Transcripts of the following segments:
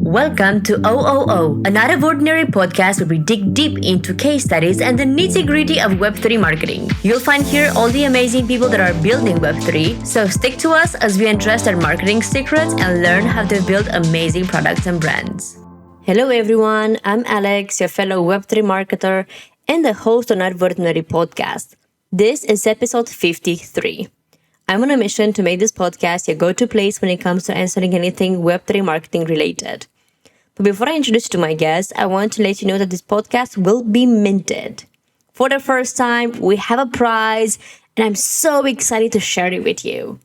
Welcome to OOO, an out of ordinary podcast where we dig deep into case studies and the nitty gritty of Web3 marketing. You'll find here all the amazing people that are building Web3, so stick to us as we address their marketing secrets and learn how to build amazing products and brands. Hello everyone, I'm Alex, your fellow Web3 marketer and the host on Out of Ordinary podcast. This is episode 53. I'm on a mission to make this podcast your go-to place when it comes to answering anything Web3 marketing related. But before I introduce you to my guest, I want to let you know that this podcast will be minted. For the first time, we have a prize, and I'm so excited to share it with you.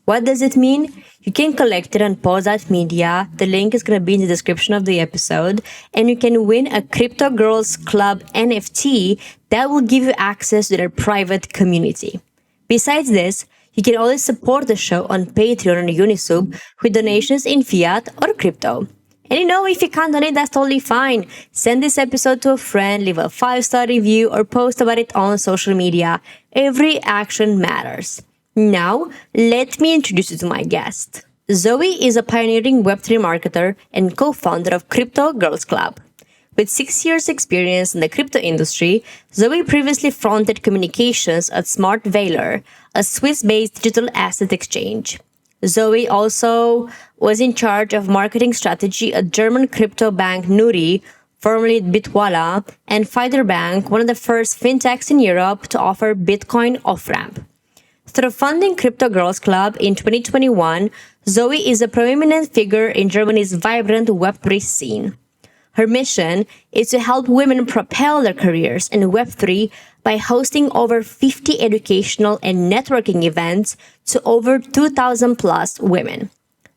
What does it mean? You can collect it on pause.media. The link is going to be in the description of the episode, and you can win a Crypto Girls Club NFT that will give you access to their private community. Besides this, you can always support the show on Patreon and Unisub with donations in fiat or crypto. And if you can't donate, that's totally fine. Send this episode to a friend, leave a 5-star review, or post about it on social media. Every action matters. Now, let me introduce you to my guest. Zoe is a pioneering Web3 marketer and co-founder of Crypto Girls Club. With 6 years' experience in the crypto industry, Zoe previously fronted communications at SMART VALOR, a Swiss-based digital asset exchange. Zoe also was in charge of marketing strategy at German crypto bank Nuri, formerly Bitwala, and Fidor Bank, one of the first fintechs in Europe to offer Bitcoin off-ramp. Through funding Crypto Girls Club in 2021, Zoe is a prominent figure in Germany's vibrant Web3 scene. Her mission is to help women propel their careers in Web3 by hosting over 50 educational and networking events to over 2,000 plus women.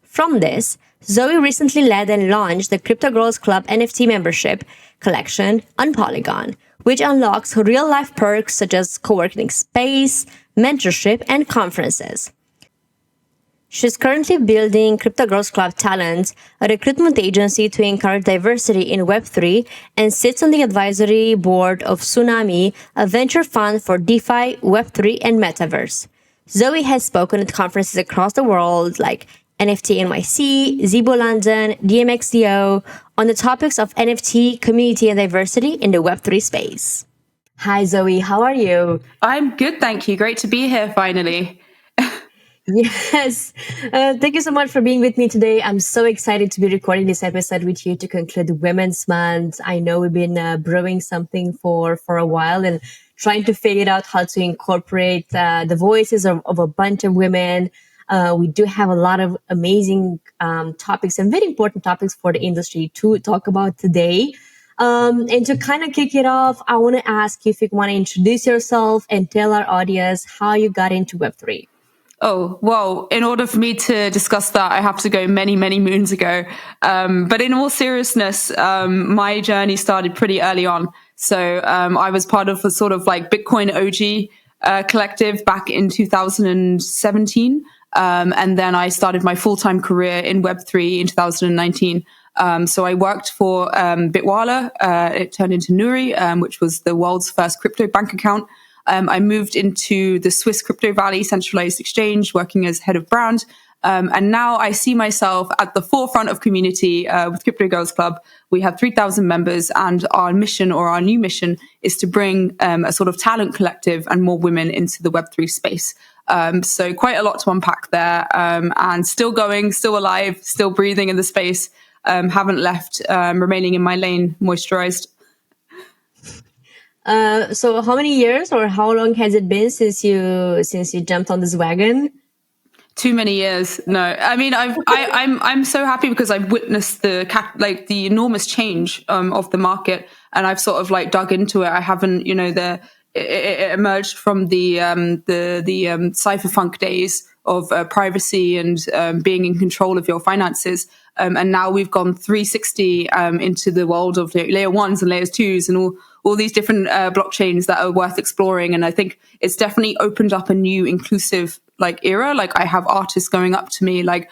From this, Zoe recently led and launched the Crypto Girls Club NFT membership collection on Polygon, which unlocks real-life perks such as co-working space, mentorship, and conferences. She's currently building Crypto Girls Club Talent, a recruitment agency to encourage diversity in Web3, and sits on the advisory board of Soonami, a venture fund for DeFi, Web3, and Metaverse. Zoe has spoken at conferences across the world like NFT NYC, Zibo London, DMXDO, on the topics of NFT, community, and diversity in the Web3 space. Hi Zoe, how are you? I'm good, thank you. Great to be here finally. Yes. Thank you so much for being with me today. I'm so excited to be recording this episode with you to conclude Women's Month. I know we've been brewing something for a while and trying to figure out how to incorporate the voices of a bunch of women. We do have a lot of amazing topics and very important topics for the industry to talk about today. And to kind of kick it off, I want to ask you if you want to introduce yourself and tell our audience how you got into Web3. Oh, well, in order for me to discuss that, I have to go many, many moons ago. But in all seriousness, my journey started pretty early on. So I was part of a sort of like Bitcoin OG collective back in 2017. And then I started my full-time career in Web3 in 2019. So I worked for Bitwala. It turned into Nuri, which was the world's first crypto bank account. I moved into the Swiss Crypto Valley centralized exchange, working as head of brand. And now I see myself at the forefront of community with Crypto Girls Club. We have 3,000 members, and our mission, or our new mission, is to bring a sort of talent collective and more women into the Web3 space. So quite a lot to unpack there, and still going, still alive, still breathing in the space. Haven't left, remaining in my lane, moisturized. So how many years or how long has it been since you jumped on this wagon? Too many years. No, I mean, I'm so happy because I've witnessed the enormous change of the market, and I've sort of like dug into it. I haven't, it emerged from the cypherpunk days of privacy and being in control of your finances. And now we've gone 360 into the world of layer ones and layers twos and all these different blockchains that are worth exploring. And I think it's definitely opened up a new inclusive era. Like I have artists going up to me like,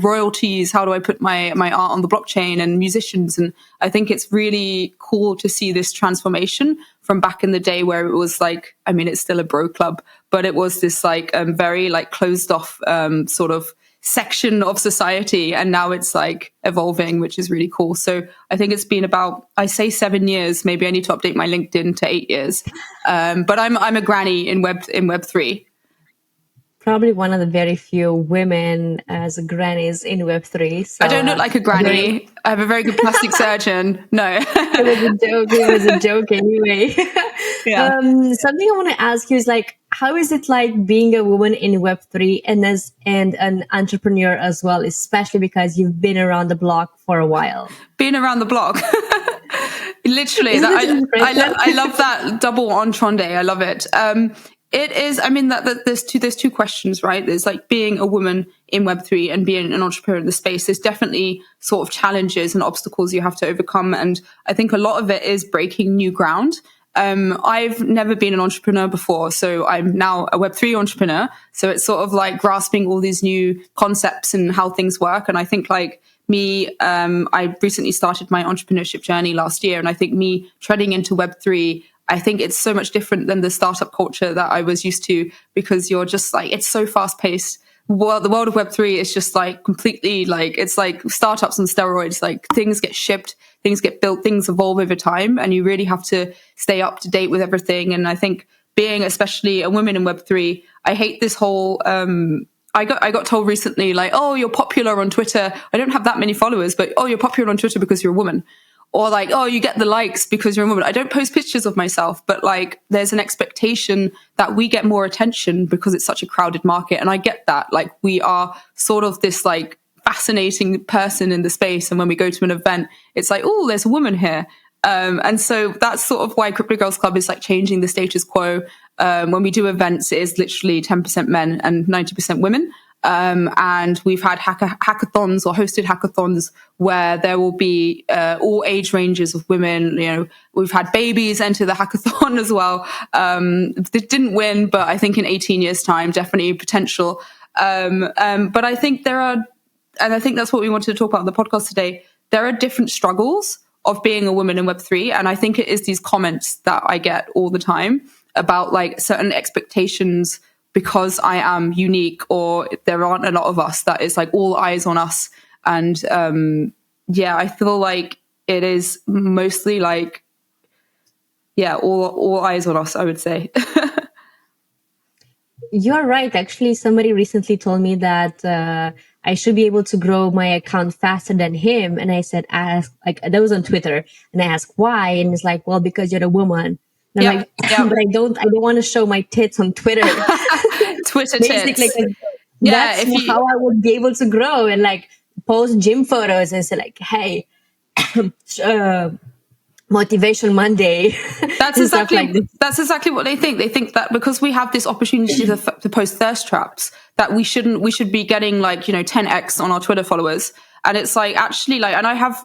royalties, how do I put my art on the blockchain, and musicians. And I think it's really cool to see this transformation from back in the day where it was like, I mean, it's still a bro club, but it was this very closed off sort of section of society, and now it's like evolving, which is really cool. So I think it's been about, I say 7 years, maybe I need to update my LinkedIn to 8 years. But I'm a granny in Web3. Probably one of the very few women as grannies in Web3. So, I don't look like a granny. I have a very good plastic surgeon. No. It was a joke. It was a joke anyway. Yeah. Something I want to ask you is like, how is it like being a woman in Web3 and an entrepreneur as well, especially because you've been around the block for a while? Being around the block. Literally. I love that double entendre. I love it. It is, I mean, that there's two questions, right? There's like being a woman in Web3 and being an entrepreneur in the space. There's definitely sort of challenges and obstacles you have to overcome. And I think a lot of it is breaking new ground. I've never been an entrepreneur before, so I'm now a Web3 entrepreneur. So it's sort of like grasping all these new concepts and how things work. And I think like me, I recently started my entrepreneurship journey last year. And I think me treading into Web3, I think it's so much different than the startup culture that I was used to, because you're just like, it's so fast paced. Well, the world of Web3 is just like completely like, it's like startups on steroids. Like things get shipped, things get built, things evolve over time, and you really have to stay up to date with everything. And I think being especially a woman in Web3, I hate this whole, I got told recently, like, oh, you're popular on Twitter. I don't have that many followers, but oh, you're popular on Twitter because you're a woman. Or like, oh, you get the likes because you're a woman. I don't post pictures of myself, but like there's an expectation that we get more attention because it's such a crowded market. And I get that. Like we are sort of this like fascinating person in the space. And when we go to an event, it's like, oh, there's a woman here. And so that's sort of why Crypto Girls Club is like changing the status quo. When we do events, it is literally 10% men and 90% women. And we've had hackathons or hosted hackathons where there will be all age ranges of women. You know, we've had babies enter the hackathon as well. They didn't win, but I think in 18 years' time, definitely potential. But I think there are, and I think that's what we wanted to talk about on the podcast today. There are different struggles of being a woman in Web3. And I think it is these comments that I get all the time about like certain expectations because I am unique or there aren't a lot of us, that is like all eyes on us. And I feel like it is mostly like, all eyes on us, I would say. You're right. Actually, somebody recently told me that I should be able to grow my account faster than him. And I said, that was on Twitter. And I asked why. And it's like, well, because you're a woman. And I'm like, but I don't want to show my tits on Twitter. Twitter tits. That's how I would be able to grow and like post gym photos and say like, hey, Motivation Monday. That's exactly what they think. They think that because we have this opportunity to post thirst traps, that we should be getting like, 10x on our Twitter followers. And it's like, actually, like, and I have,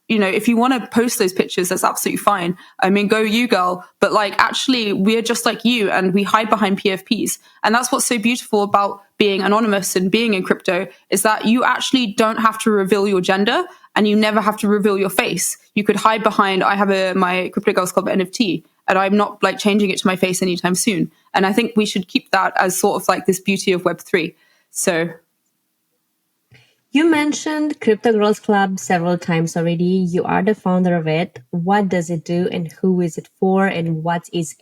if you want to post those pictures, that's absolutely fine. I mean, go you, girl. But like, actually, we're just like you and we hide behind PFPs. And that's what's so beautiful about being anonymous and being in crypto, is that you actually don't have to reveal your gender and you never have to reveal your face. You could hide behind, I have my Crypto Girls Club NFT and I'm not like changing it to my face anytime soon. And I think we should keep that as sort of like this beauty of Web3. So. You mentioned Crypto Girls Club several times already. You are the founder of it. What does it do and who is it for and what's its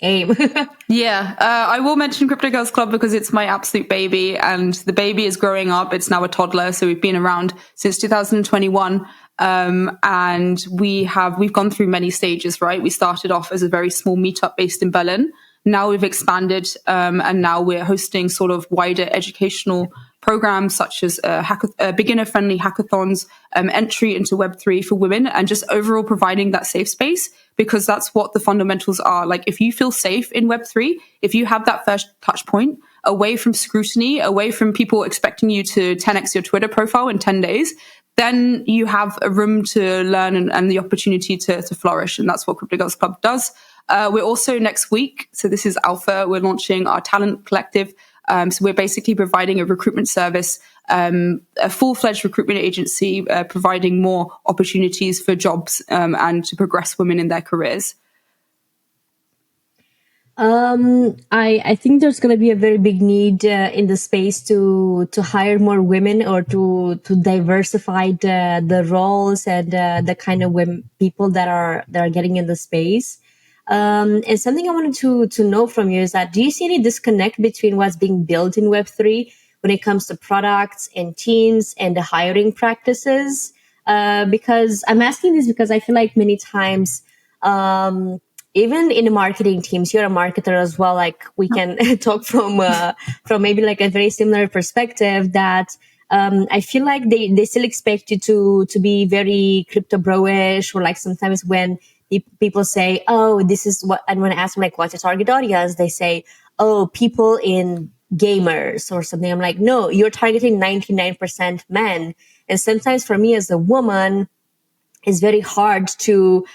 aim? I will mention Crypto Girls Club because it's my absolute baby and the baby is growing up. It's now a toddler. So we've been around since 2021. And we've gone through many stages, right? We started off as a very small meetup based in Berlin. Now we've expanded, and now we're hosting sort of wider educational programs such as beginner-friendly hackathons, entry into Web3 for women, and just overall providing that safe space, because that's what the fundamentals are. Like, if you feel safe in Web3, if you have that first touch point, away from scrutiny, away from people expecting you to 10x your Twitter profile in 10 days, then you have a room to learn and the opportunity to flourish. And that's what Crypto Girls Club does. We're also next week, so this is Alpha, we're launching our talent collective. So we're basically providing a recruitment service, a full-fledged recruitment agency, providing more opportunities for jobs and to progress women in their careers. I think there's going to be a very big need in the space to hire more women, or to diversify the roles and the kind of women people that are getting in the space. And something I wanted to know from you is that, do you see any disconnect between what's being built in Web3 when it comes to products and teams and the hiring practices? Because I'm asking this because I feel like many times, even in the marketing teams, you're a marketer as well. Like, we can talk from maybe like a very similar perspective, that I feel like they still expect you to be very crypto bro-ish, or like sometimes when people say, oh, this is what, and when I ask them like, what's your target audience, they say, oh, people in gamers or something. I'm like, no, you're targeting 99% men. And sometimes for me as a woman, it's very hard to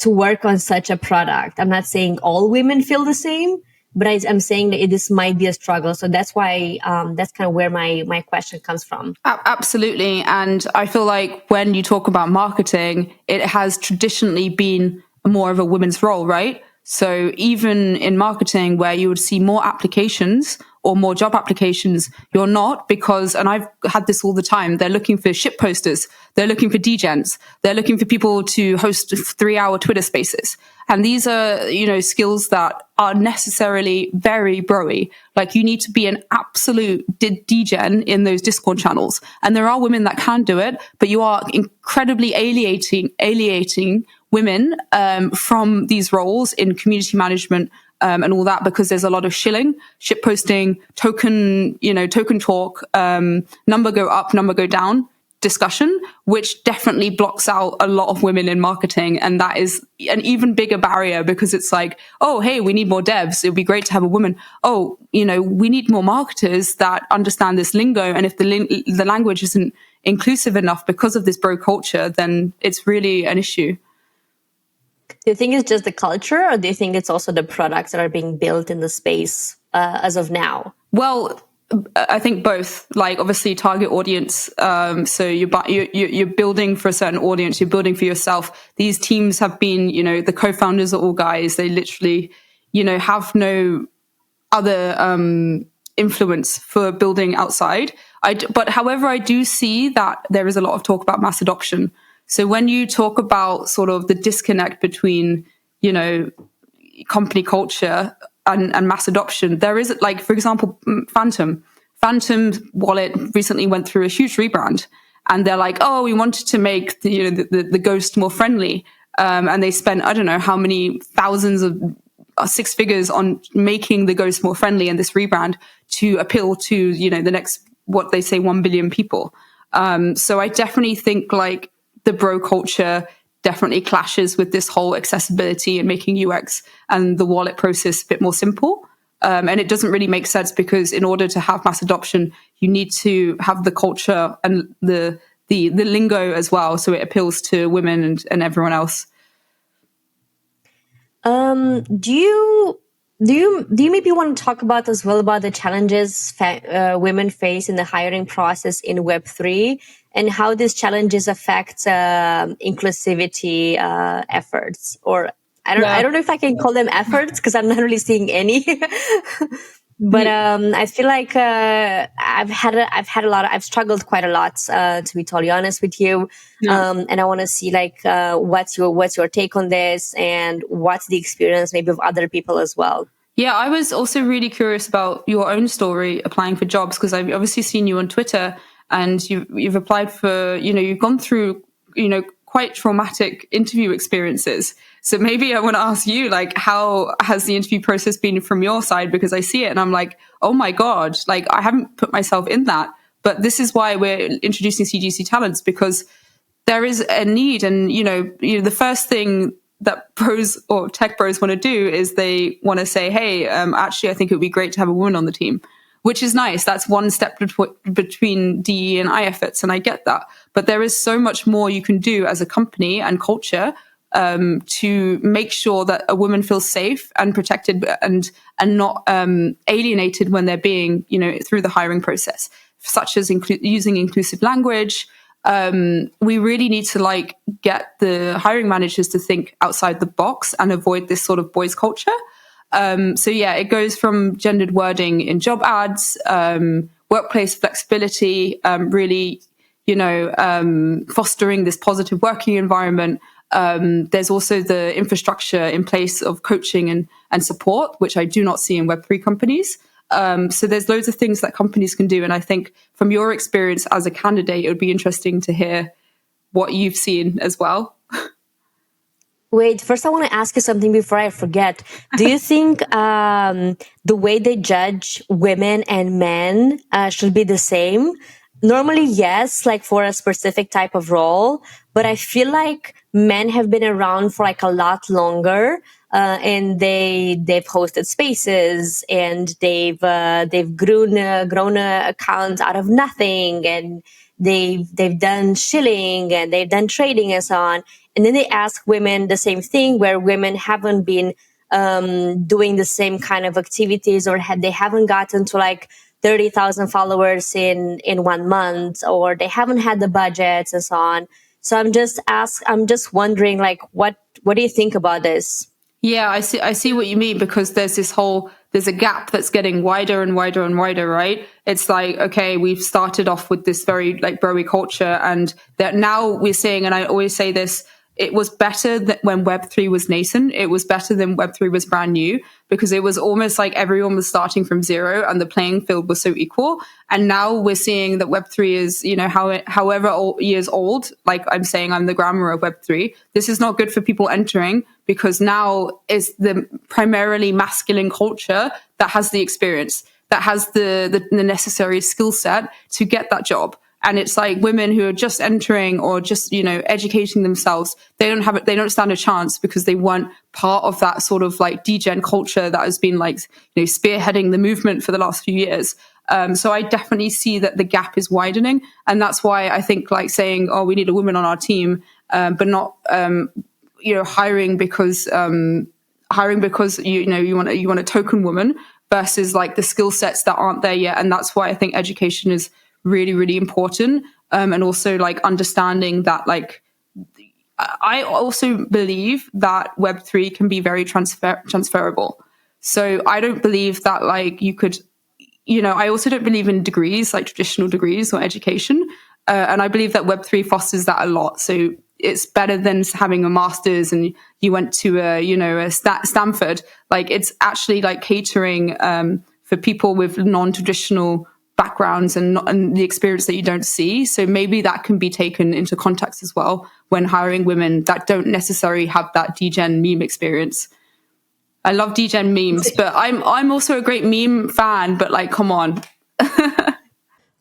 work on such a product. I'm not saying all women feel the same, but I'm saying that this might be a struggle. So that's why that's kind of where my question comes from. Absolutely. And I feel like when you talk about marketing, it has traditionally been more of a women's role, right? So even in marketing, where you would see more applications or more job applications, you're not, because, and I've had this all the time, they're looking for ship posters, they're looking for dgens, they're looking for people to host 3-hour Twitter spaces. And these are, skills that are necessarily very broy. Like, you need to be an absolute degen in those Discord channels. And there are women that can do it, but you are incredibly alienating women from these roles in community management and all that, because there's a lot of ship posting, token talk, number go up, number go down discussion, which definitely blocks out a lot of women in marketing. And that is an even bigger barrier, because it's like, oh, hey, we need more devs. It would be great to have a woman. Oh, we need more marketers that understand this lingo. And if the language isn't inclusive enough because of this bro culture, then it's really an issue. Do you think it's just the culture, or do you think it's also the products that are being built in the space as of now? Well, I think both. Like, obviously, target audience. So you're building for a certain audience. You're building for yourself. These teams have been, the co-founders are all guys. They literally, have no other influence for building outside. But however, I do see that there is a lot of talk about mass adoption. So when you talk about sort of the disconnect between, company culture and mass adoption, there is, like, for example, Phantom wallet recently went through a huge rebrand, and they're like, oh, we wanted to make the ghost more friendly. And they spent, I don't know how many thousands of 6 figures on making the ghost more friendly and this rebrand to appeal to, the next, what they say, 1 billion people. So I definitely think, like, the bro culture definitely clashes with this whole accessibility and making UX and the wallet process a bit more simple. And it doesn't really make sense, because in order to have mass adoption, you need to have the culture and the lingo as well, so it appeals to women and everyone else. Do you maybe want to talk about as well about the challenges women face in the hiring process in Web3, and how these challenges affect inclusivity efforts? Or I don't know if I can call them efforts, because I'm not really seeing any. But I feel like I've struggled quite a lot, to be totally honest with you. And I want to see, like, what's your take on this, and what's the experience maybe of other people as well. Yeah, I was also really curious about your own story applying for jobs, because I've obviously seen you on Twitter, and you've applied for, you've gone through, quite traumatic interview experiences. So maybe I want to ask you, like, how has the interview process been from your side? Because I see it and I'm like, oh my God, like, I haven't put myself in that. But this is why we're introducing CGC Talents, because there is a need. And, the first thing that pros or tech bros want to do is they want to say, hey, actually, I think it would be great to have a woman on the team, which is nice. That's one step between DE and I efforts, and I get that. But there is so much more you can do as a company and culture to make sure that a woman feels safe and protected and not alienated when they're being, through the hiring process, such as using inclusive language. We really need to, like, get the hiring managers to think outside the box and avoid this sort of boys culture. So yeah, it goes from gendered wording in job ads, workplace flexibility, really, fostering this positive working environment. There's also the infrastructure in place of coaching and support, which I do not see in Web3 companies. So there's loads of things that companies can do. And I think from your experience as a candidate, it would be interesting to hear what you've seen as well. Wait, first I want to ask you something before I forget. Do you think the way they judge women and men should be the same? Normally, yes, like for a specific type of role, but I feel like men have been around for like a lot longer, and they've hosted spaces and they've grown accounts out of nothing, and they've done shilling and they've done trading and so on. And then they ask women the same thing, where women haven't been doing the same kind of activities, or they haven't gotten to like 30,000 followers in 1 month, or they haven't had the budgets and so on. So I'm just wondering, like, what do you think about this? Yeah, I see what you mean, because there's a gap that's getting wider and wider and wider, right? It's like, okay, we've started off with this very like broy culture, and that now we're seeing, and I always say this, it was better when Web3 was nascent. It was better than Web3 was brand new, because it was almost like everyone was starting from zero and the playing field was so equal. And now we're seeing that Web3 is, however years old. Like I'm saying, I'm the grammar of Web3. This is not good for people entering, because now is the primarily masculine culture that has the experience, that has the necessary skill set to get that job. And it's like women who are just entering or just, educating themselves, they don't stand a chance, because they weren't part of that sort of like degen culture that has been like, spearheading the movement for the last few years. So I definitely see that the gap is widening. And that's why I think like saying, oh, we need a woman on our team, but not, hiring because you want a token woman, versus like the skill sets that aren't there yet. And that's why I think education is really, really important. And also like understanding that, like, I also believe that Web3 can be very transferable. So I don't believe that like you could, I also don't believe in degrees, like traditional degrees or education. And I believe that Web3 fosters that a lot. So it's better than having a master's and you went to Stanford. Like it's actually like catering for people with non-traditional backgrounds and the experience that you don't see. So maybe that can be taken into context as well when hiring women that don't necessarily have that degen meme experience. I love degen memes, but I'm also a great meme fan, but like, come on.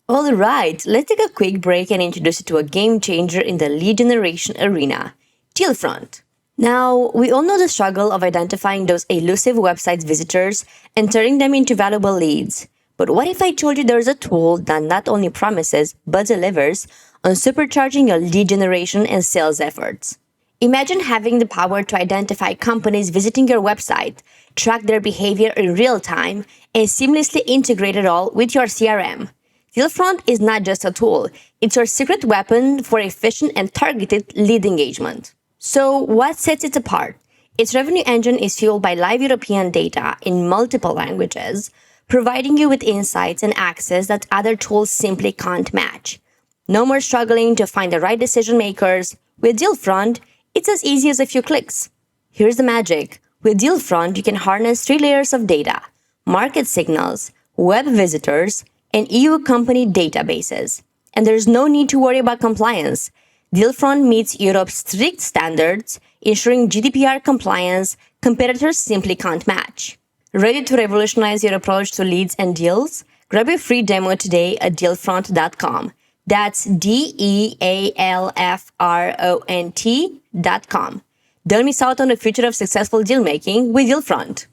All right, let's take a quick break and introduce you to a game changer in the lead generation arena, Dealfront. Now, we all know the struggle of identifying those elusive websites visitors and turning them into valuable leads. But what if I told you there's a tool that not only promises, but delivers on supercharging your lead generation and sales efforts? Imagine having the power to identify companies visiting your website, track their behavior in real time, and seamlessly integrate it all with your CRM. Dealfront is not just a tool, it's your secret weapon for efficient and targeted lead engagement. So what sets it apart? Its revenue engine is fueled by live European data in multiple languages, providing you with insights and access that other tools simply can't match. No more struggling to find the right decision makers. With Dealfront, it's as easy as a few clicks. Here's the magic. With Dealfront, you can harness 3 layers of data: market signals, web visitors, and EU company databases. And there's no need to worry about compliance. Dealfront meets Europe's strict standards, ensuring GDPR compliance competitors simply can't match. Ready to revolutionize your approach to leads and deals? Grab your free demo today at dealfront.com. That's DEALFRONT.com. Don't miss out on the future of successful deal making with Dealfront.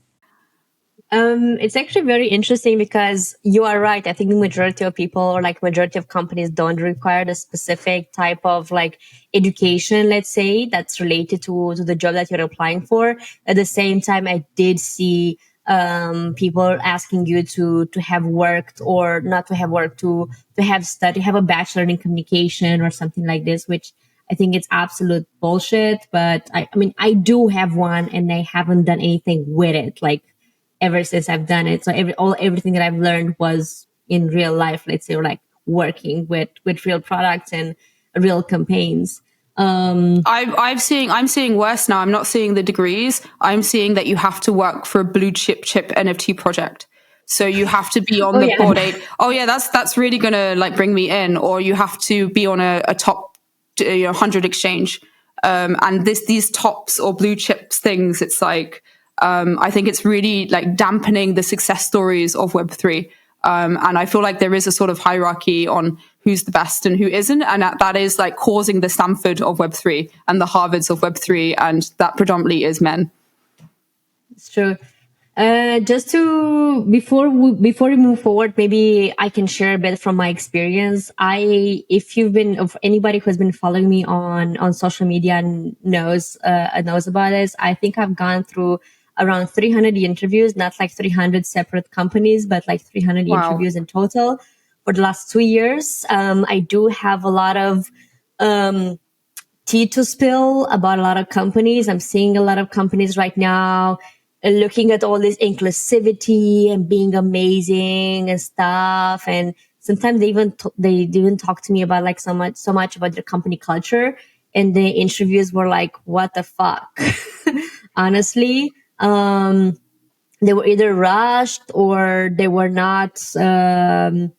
It's actually very interesting because you are right. I think the majority of people, or like majority of companies, don't require the specific type of like education, let's say, that's related to the job that you're applying for. At the same time, I did see people asking you to have worked, or not to have worked, to have studied, have a bachelor in communication or something like this, which I think it's absolute bullshit. But I mean, I do have one and I haven't done anything with it. Like, ever since I've done it. So everything that I've learned was in real life, let's say, or like working with real products and real campaigns. I'm seeing worse now. I'm not seeing the degrees. I'm seeing that you have to work for a blue chip NFT project. So you have to be on Oh the yeah. board eight. Oh yeah, that's really gonna like bring me in. Or you have to be on a top 100 exchange. And these tops or blue chips things, it's like I think it's really like dampening the success stories of Web3. And I feel like there is a sort of hierarchy on who's the best and who isn't. And that is like causing the Stanford of Web3 and the Harvards of Web3. And that predominantly is men. It's true. Just to before we move forward, maybe I can share a bit from my experience. If anybody who's been following me on social media knows about this, I think I've gone through around 300 interviews, not like 300 separate companies, but like 300 Wow. interviews in total for the last 2 years. I do have a lot of tea to spill about a lot of companies. I'm seeing a lot of companies right now looking at all this inclusivity and being amazing and stuff. And sometimes they even talk to me about like so much about their company culture. And the interviews were like, what the fuck? Honestly, they were either rushed or they were not, I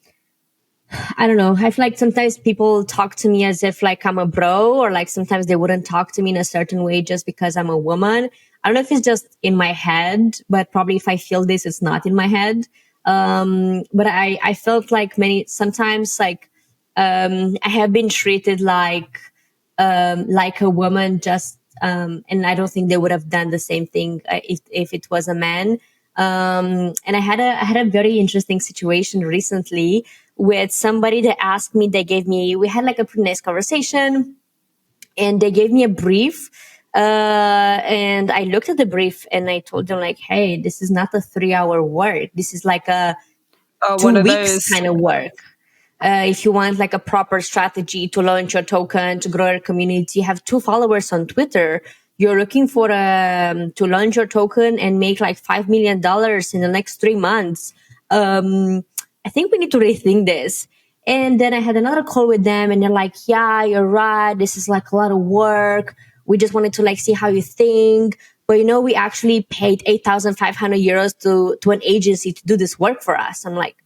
don't know. I feel like sometimes people talk to me as if like I'm a bro, or like sometimes they wouldn't talk to me in a certain way just because I'm a woman. I don't know if it's just in my head, but probably if I feel this, it's not in my head. But I felt like sometimes like, I have been treated like a woman just, and I don't think they would have done the same thing if it was a man. And I had a very interesting situation recently with somebody that asked me. We had like a pretty nice conversation, and they gave me a brief. And I looked at the brief and I told them like, hey, this is not a 3-hour work. This is like a What 2 are weeks those? kind of work. If you want like a proper strategy to launch your token, to grow your community, have 2 followers on Twitter, you're looking for to launch your token and make like $5 million in the next 3 months. I think we need to rethink this. And then I had another call with them and they're like, yeah, you're right. This is like a lot of work. We just wanted to like see how you think. But we actually paid 8,500 euros to an agency to do this work for us. I'm like,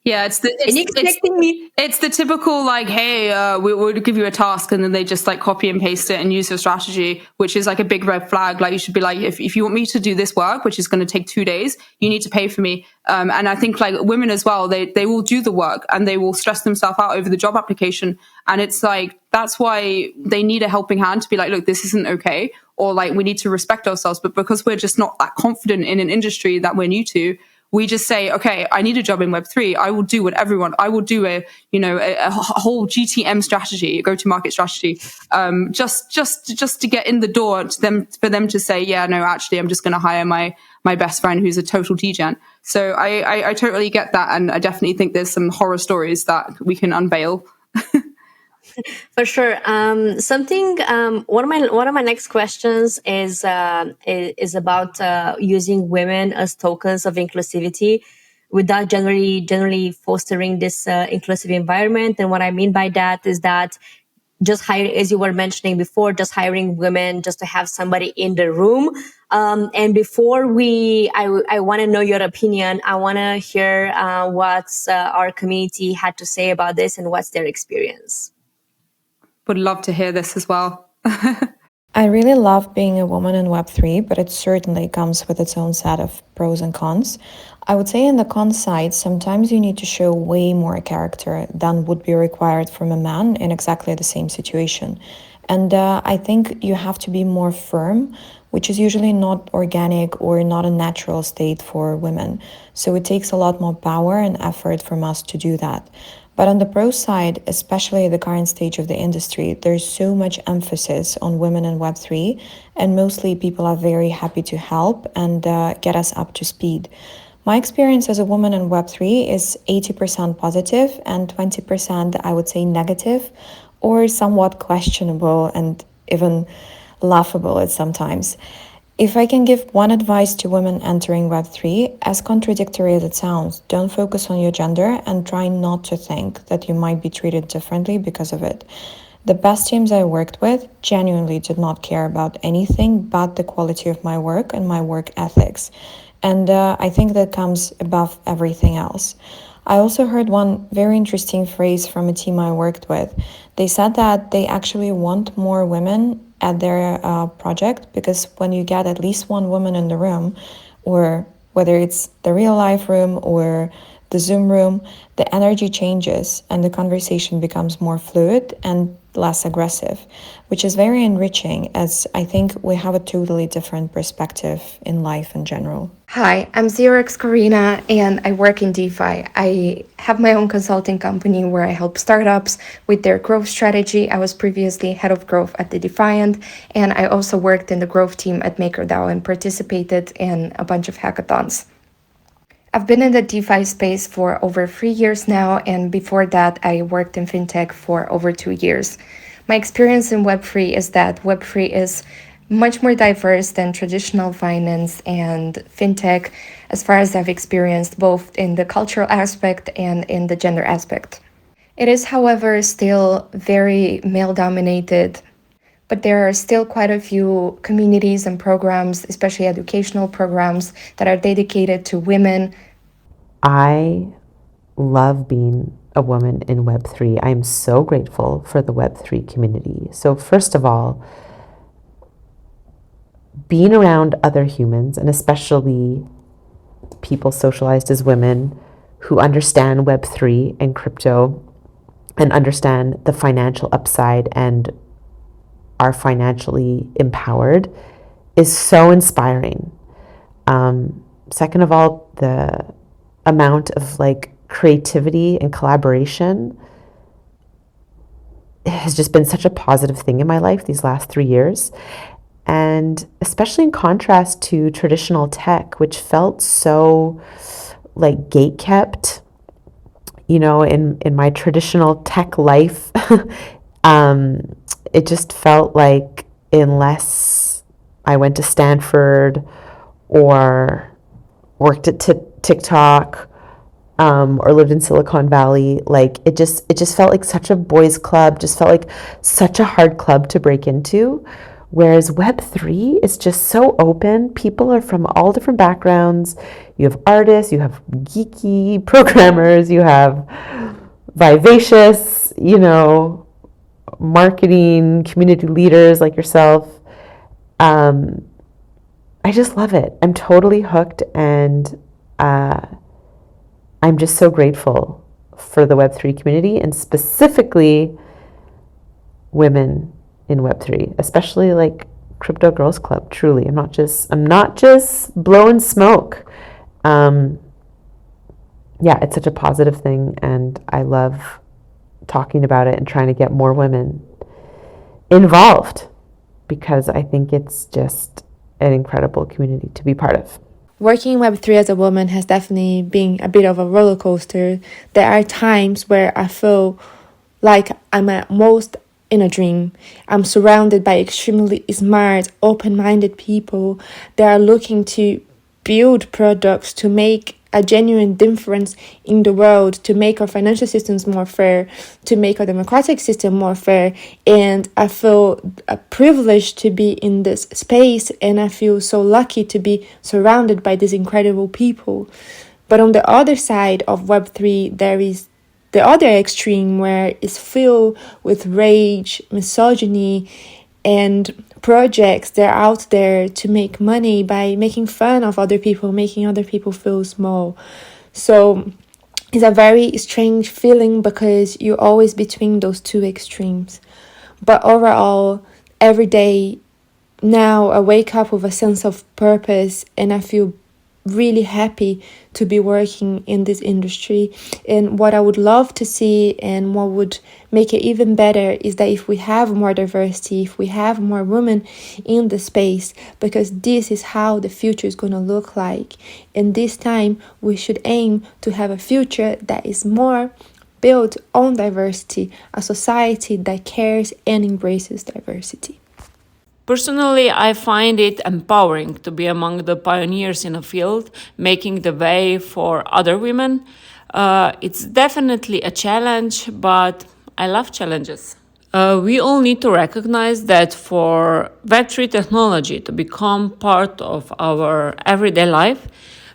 Yeah, it's the typical like, hey, we'll give you a task, and then they just like copy and paste it and use your strategy, which is like a big red flag. Like you should be like, if you want me to do this work, which is going to take 2 days, you need to pay for me. And I think like women as well, they will do the work and they will stress themselves out over the job application. And it's like, that's why they need a helping hand to be like, look, this isn't okay. Or like, we need to respect ourselves. But because we're just not that confident in an industry that we're new to, we just say, okay, I need a job in Web3. I will do what everyone. I will do a whole GTM strategy, a go-to-market strategy, just to get in the door for them to say, yeah, no, actually, I'm just going to hire my best friend who's a total degen. So I totally get that, and I definitely think there's some horror stories that we can unveil. For sure. One of my next questions is about using women as tokens of inclusivity, without generally fostering this inclusive environment. And what I mean by that is that just as you were mentioning before, just hiring women just to have somebody in the room. And before I want to know your opinion. I want to hear what our community had to say about this and what's their experience. Would love to hear this as well. I really love being a woman in Web3, but it certainly comes with its own set of pros and cons. I would say in the con side, sometimes you need to show way more character than would be required from a man in exactly the same situation. And I think you have to be more firm, which is usually not organic or not a natural state for women. So it takes a lot more power and effort from us to do that. But on the pro side, especially at the current stage of the industry, there's so much emphasis on women in Web3, and mostly people are very happy to help and get us up to speed. My experience as a woman in Web3 is 80% positive and 20%, I would say, negative or somewhat questionable and even laughable at sometimes. If I can give one advice to women entering Web3, as contradictory as it sounds, don't focus on your gender and try not to think that you might be treated differently because of it. The best teams I worked with genuinely did not care about anything but the quality of my work and my work ethics. And I think that comes above everything else. I also heard one very interesting phrase from a team I worked with. They said that they actually want more women at their project because when you get at least one woman in the room, or whether it's the real life room or the Zoom room, the energy changes and the conversation becomes more fluid and less aggressive, which is very enriching as I think we have a totally different perspective in life in general. Hi, I'm Xerox Corina and I work in DeFi. I have my own consulting company where I help startups with their growth strategy. I was previously head of growth at the Defiant, and I also worked in the growth team at MakerDAO and participated in a bunch of hackathons. I've been in the DeFi space for over 3 years now, and before that, I worked in fintech for over 2 years. My experience in Web3 is that Web3 is much more diverse than traditional finance and fintech, as far as I've experienced, both in the cultural aspect and in the gender aspect. It is, however, still very male-dominated, but there are still quite a few communities and programs, especially educational programs, that are dedicated to women. I love being a woman in Web3. I'm so grateful for the Web3 community. So first of all, being around other humans, and especially people socialized as women who understand Web3 and crypto and understand the financial upside and are financially empowered, is so inspiring. Second of all, the amount of creativity and collaboration has just been such a positive thing in my life these last 3 years. And especially in contrast to traditional tech, which felt so gate-kept, in my traditional tech life, it just felt like unless I went to Stanford or worked at TikTok or lived in Silicon Valley, it just felt like such a boys' club, just felt like such a hard club to break into. Whereas Web3 is just so open. People are from all different backgrounds. You have artists, you have geeky programmers, you have vivacious, marketing, community leaders like yourself. I just love it. I'm totally hooked, and I'm just so grateful for the Web3 community, and specifically women in Web3, especially Crypto Girls Club. Truly, I'm not just blowing smoke. It's such a positive thing, and I love talking about it and trying to get more women involved, because I think it's just an incredible community to be part of. Working in Web3 as a woman has definitely been a bit of a roller coaster. There are times where I feel like I'm at most in a dream. I'm surrounded by extremely smart, open-minded people that are looking to build products to make a genuine difference in the world, to make our financial systems more fair, to make our democratic system more fair. And I feel privileged to be in this space, and I feel so lucky to be surrounded by these incredible people. But on the other side of Web3, there is the other extreme, where it's filled with rage, misogyny, and projects that are out there to make money by making fun of other people, making other people feel small. So it's a very strange feeling, because you're always between those two extremes. But overall, every day now I wake up with a sense of purpose, and I feel really happy to be working in this industry. And what I would love to see, and what would make it even better, is that if we have more diversity, if we have more women in the space, because this is how the future is going to look like. And this time we should aim to have a future that is more built on diversity, a society that cares and embraces diversity. Personally, I find it empowering to be among the pioneers in a field, making the way for other women. It's definitely a challenge, but I love challenges. We all need to recognize that for Web3 technology to become part of our everyday life,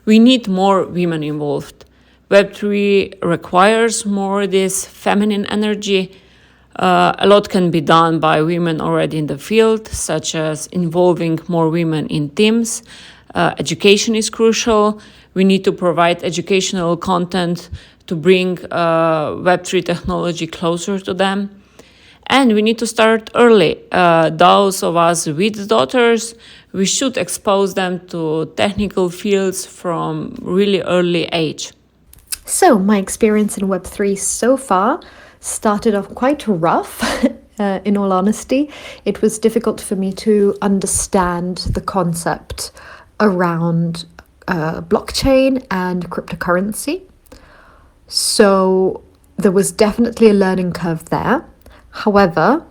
we need more women involved. Web3 requires more this feminine energy. A lot can be done by women already in the field, such as involving more women in teams. Education is crucial. We need to provide educational content to bring Web3 technology closer to them. And we need to start early. Those of us with daughters, we should expose them to technical fields from really early age. So, my experience in Web3 so far started off quite rough, in all honesty. It was difficult for me to understand the concept around blockchain and cryptocurrency. So, there was definitely a learning curve there. However,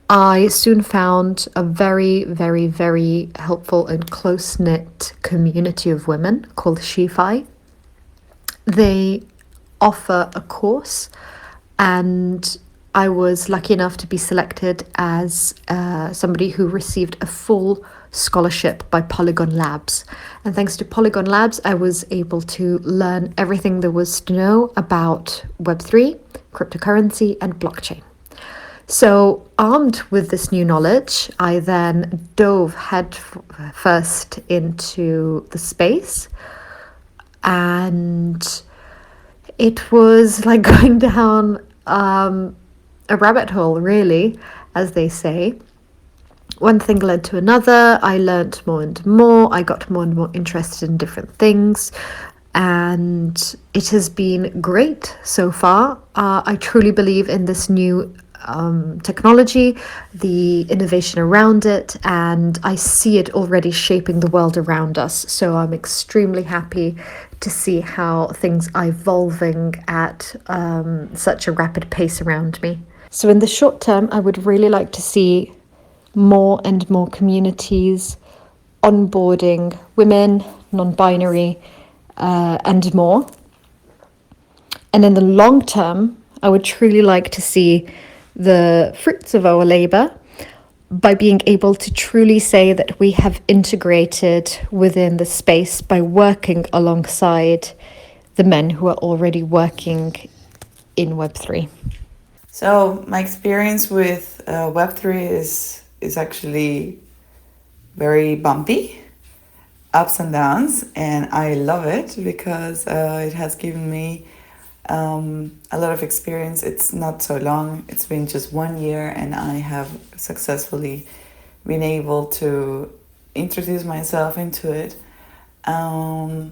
I soon found a very, very, very helpful and close-knit community of women called SheFi. They offer a course, and I was lucky enough to be selected as somebody who received a full scholarship by Polygon Labs. And thanks to Polygon Labs, I was able to learn everything there was to know about Web3, cryptocurrency, and blockchain. So, armed with this new knowledge, I then dove head first into the space, and it was like going down a rabbit hole, really, as they say. One thing led to another. I learnt more and more. I got more and more interested in different things, and it has been great so far. I truly believe in this new technology, the innovation around it, and I see it already shaping the world around us. So I'm extremely happy to see how things are evolving at such a rapid pace around me. So in the short term, I would really like to see more and more communities onboarding women, non-binary, and more. And in the long term, I would truly like to see the fruits of our labor by being able to truly say that we have integrated within the space by working alongside the men who are already working in Web3. So my experience with Web3 is actually very bumpy, ups and downs, and I love it because it has given me a lot of experience. It's not so long. It's been just 1 year, and I have successfully been able to introduce myself into it. I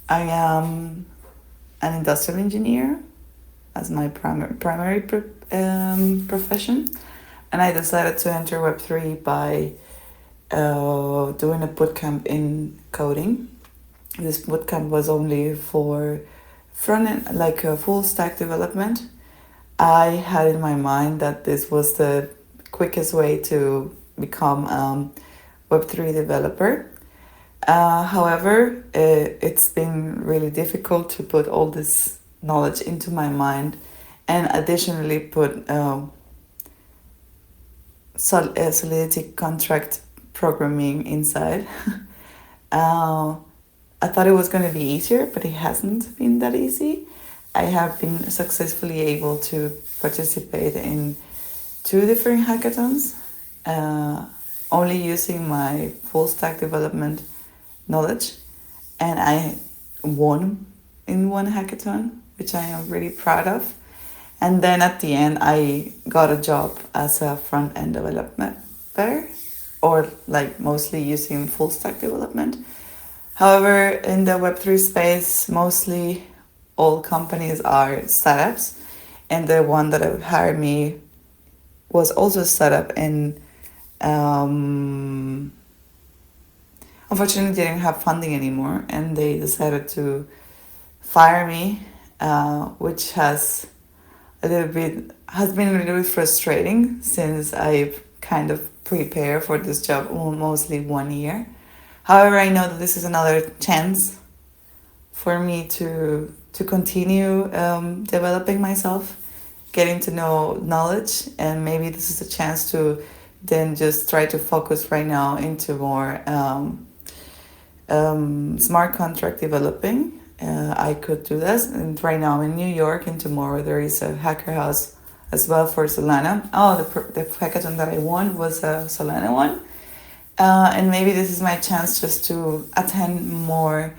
am an industrial engineer as my primary profession, and I decided to enter Web3 by doing a bootcamp in coding. This bootcamp was only for front end, like a full stack development. I had in my mind that this was the quickest way to become a Web3 developer. However, it's been really difficult to put all this knowledge into my mind, and additionally put Solidity contract programming inside. I thought it was going to be easier, but it hasn't been that easy. I have been successfully able to participate in 2 different hackathons, only using my full stack development knowledge, and I won in one hackathon, which I am really proud of. And then at the end, I got a job as a front end developer, or like mostly using full stack development. However, in the Web3 space, mostly all companies are startups, and the one that hired me was also a startup, and unfortunately didn't have funding anymore, and they decided to fire me, which has been a little bit frustrating, since I've kind of prepare for this job mostly 1 year. However, I know that this is another chance for me to continue developing myself, getting to know knowledge, and maybe this is a chance to then just try to focus right now into more smart contract developing. I could do this, and right now I'm in New York, and tomorrow there is a hacker house as well for Solana. Oh, the hackathon that I won was a Solana one. And maybe this is my chance just to attend more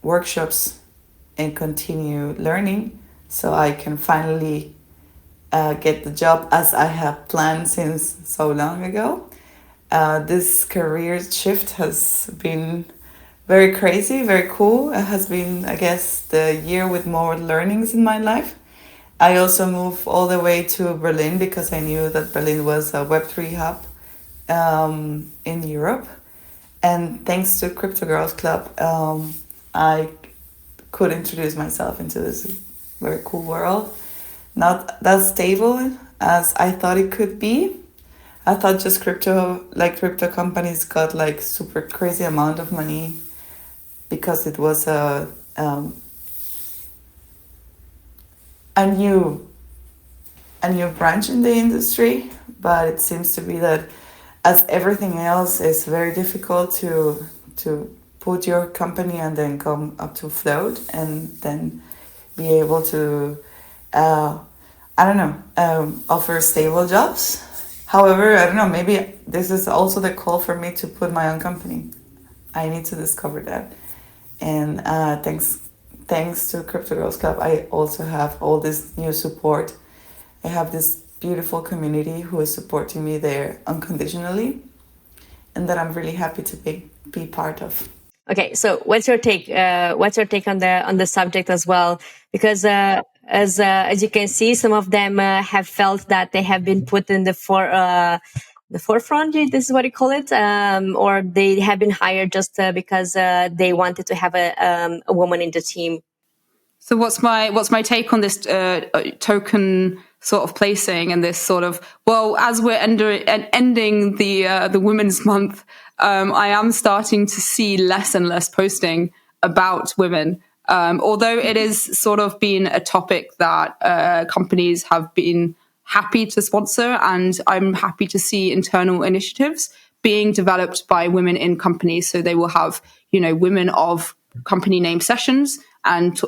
workshops and continue learning, so I can finally get the job as I have planned since so long ago. This career shift has been very crazy, very cool. It has been, I guess, the year with more learnings in my life. I also moved all the way to Berlin because I knew that Berlin was a Web3 hub in Europe. And thanks to Crypto Girls Club, I could introduce myself into this very cool world. Not that stable as I thought it could be. I thought just crypto companies got like super crazy amount of money because it was a new branch in the industry. But it seems to be that, as everything else, is very difficult to put your company and then come up to float and then be able to offer stable jobs. However, I don't know, maybe this is also the call for me to put my own company. I need to discover that. And thanks to Crypto Girls Club, I also have all this new support. I have this beautiful community who is supporting me there unconditionally, and that I'm really happy to be part of. Okay, so what's your take? What's your take on the subject as well? Because as you can see, some of them have felt that they have been put in the forefront. This is what you call it, or they have been hired just because they wanted to have a woman in the team. So what's my take on this token sort of placing and this sort of, well, as we're ending the Women's Month, I am starting to see less and less posting about women. Although it is sort of been a topic that companies have been happy to sponsor, and I'm happy to see internal initiatives being developed by women in companies. So they will have, women of company name sessions, and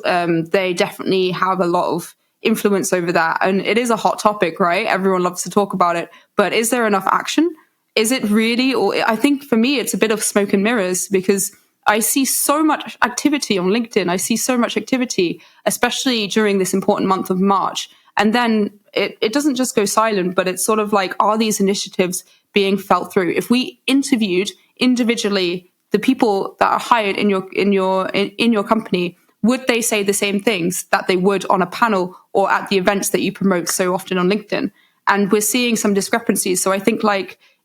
they definitely have a lot of influence over that. And it is a hot topic, right? Everyone loves to talk about it. But is there enough action? Is it really? Or I think for me, it's a bit of smoke and mirrors, because I see so much activity on LinkedIn. I see so much activity, especially during this important month of March. And then it doesn't just go silent, but it's sort of like, are these initiatives being felt through? If we interviewed individually the people that are hired in your company, would they say the same things that they would on a panel or at the events that you promote so often on LinkedIn? And we're seeing some discrepancies. So I think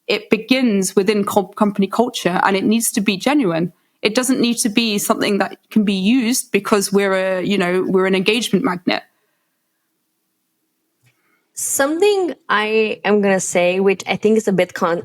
it begins within company culture, and it needs to be genuine. It doesn't need to be something that can be used because we're an engagement magnet. Something I am gonna say, which I think is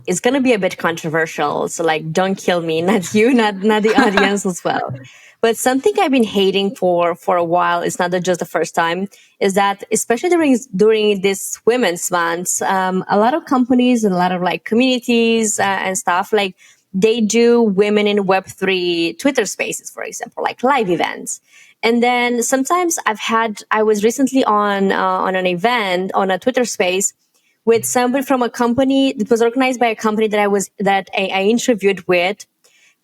is gonna be a bit controversial. So don't kill me, not you, not the audience as well. But something I've been hating for a while, it's not just the first time, is that especially during this Women's Month, a lot of companies and a lot of communities and stuff, they do women in Web3 Twitter spaces, for example, live events. And then sometimes I was recently on an event on a Twitter space with somebody from a company that was organized by a company that I interviewed with.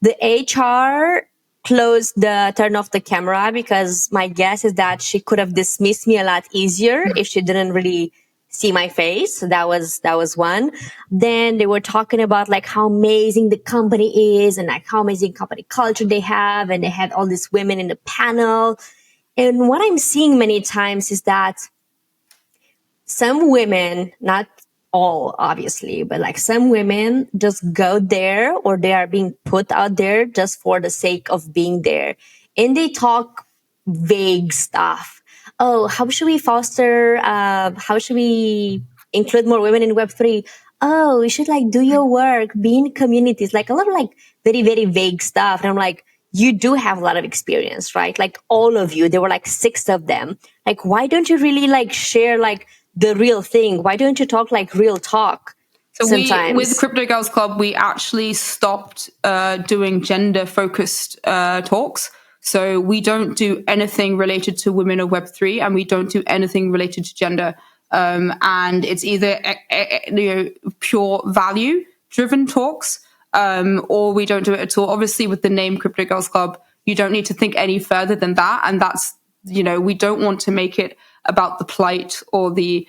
The HR turned off the camera because my guess is that she could have dismissed me a lot easier if she didn't really see my face. So that was one. Then they were talking about how amazing the company is and how amazing company culture they have. And they had all these women in the panel. And what I'm seeing many times is that some women, not all obviously, but some women just go there, or they are being put out there just for the sake of being there. And they talk vague stuff. Oh, how should we include more women in Web3? oh, you should like do your work, be in communities, like a lot of like very, very vague stuff. And I'm like, you do have a lot of experience, right? Like all of you, there were like 6 of them. Like, why don't you really like share like the real thing? Why don't you talk like real talk? So sometimes? with Crypto Girls Club, we actually stopped doing gender-focused talks. So we don't do anything related to women of Web3, and we don't do anything related to gender. And it's either pure value-driven talks, or we don't do it at all. Obviously, with the name Crypto Girls Club, you don't need to think any further than that. And that's, we don't want to make it about the plight or the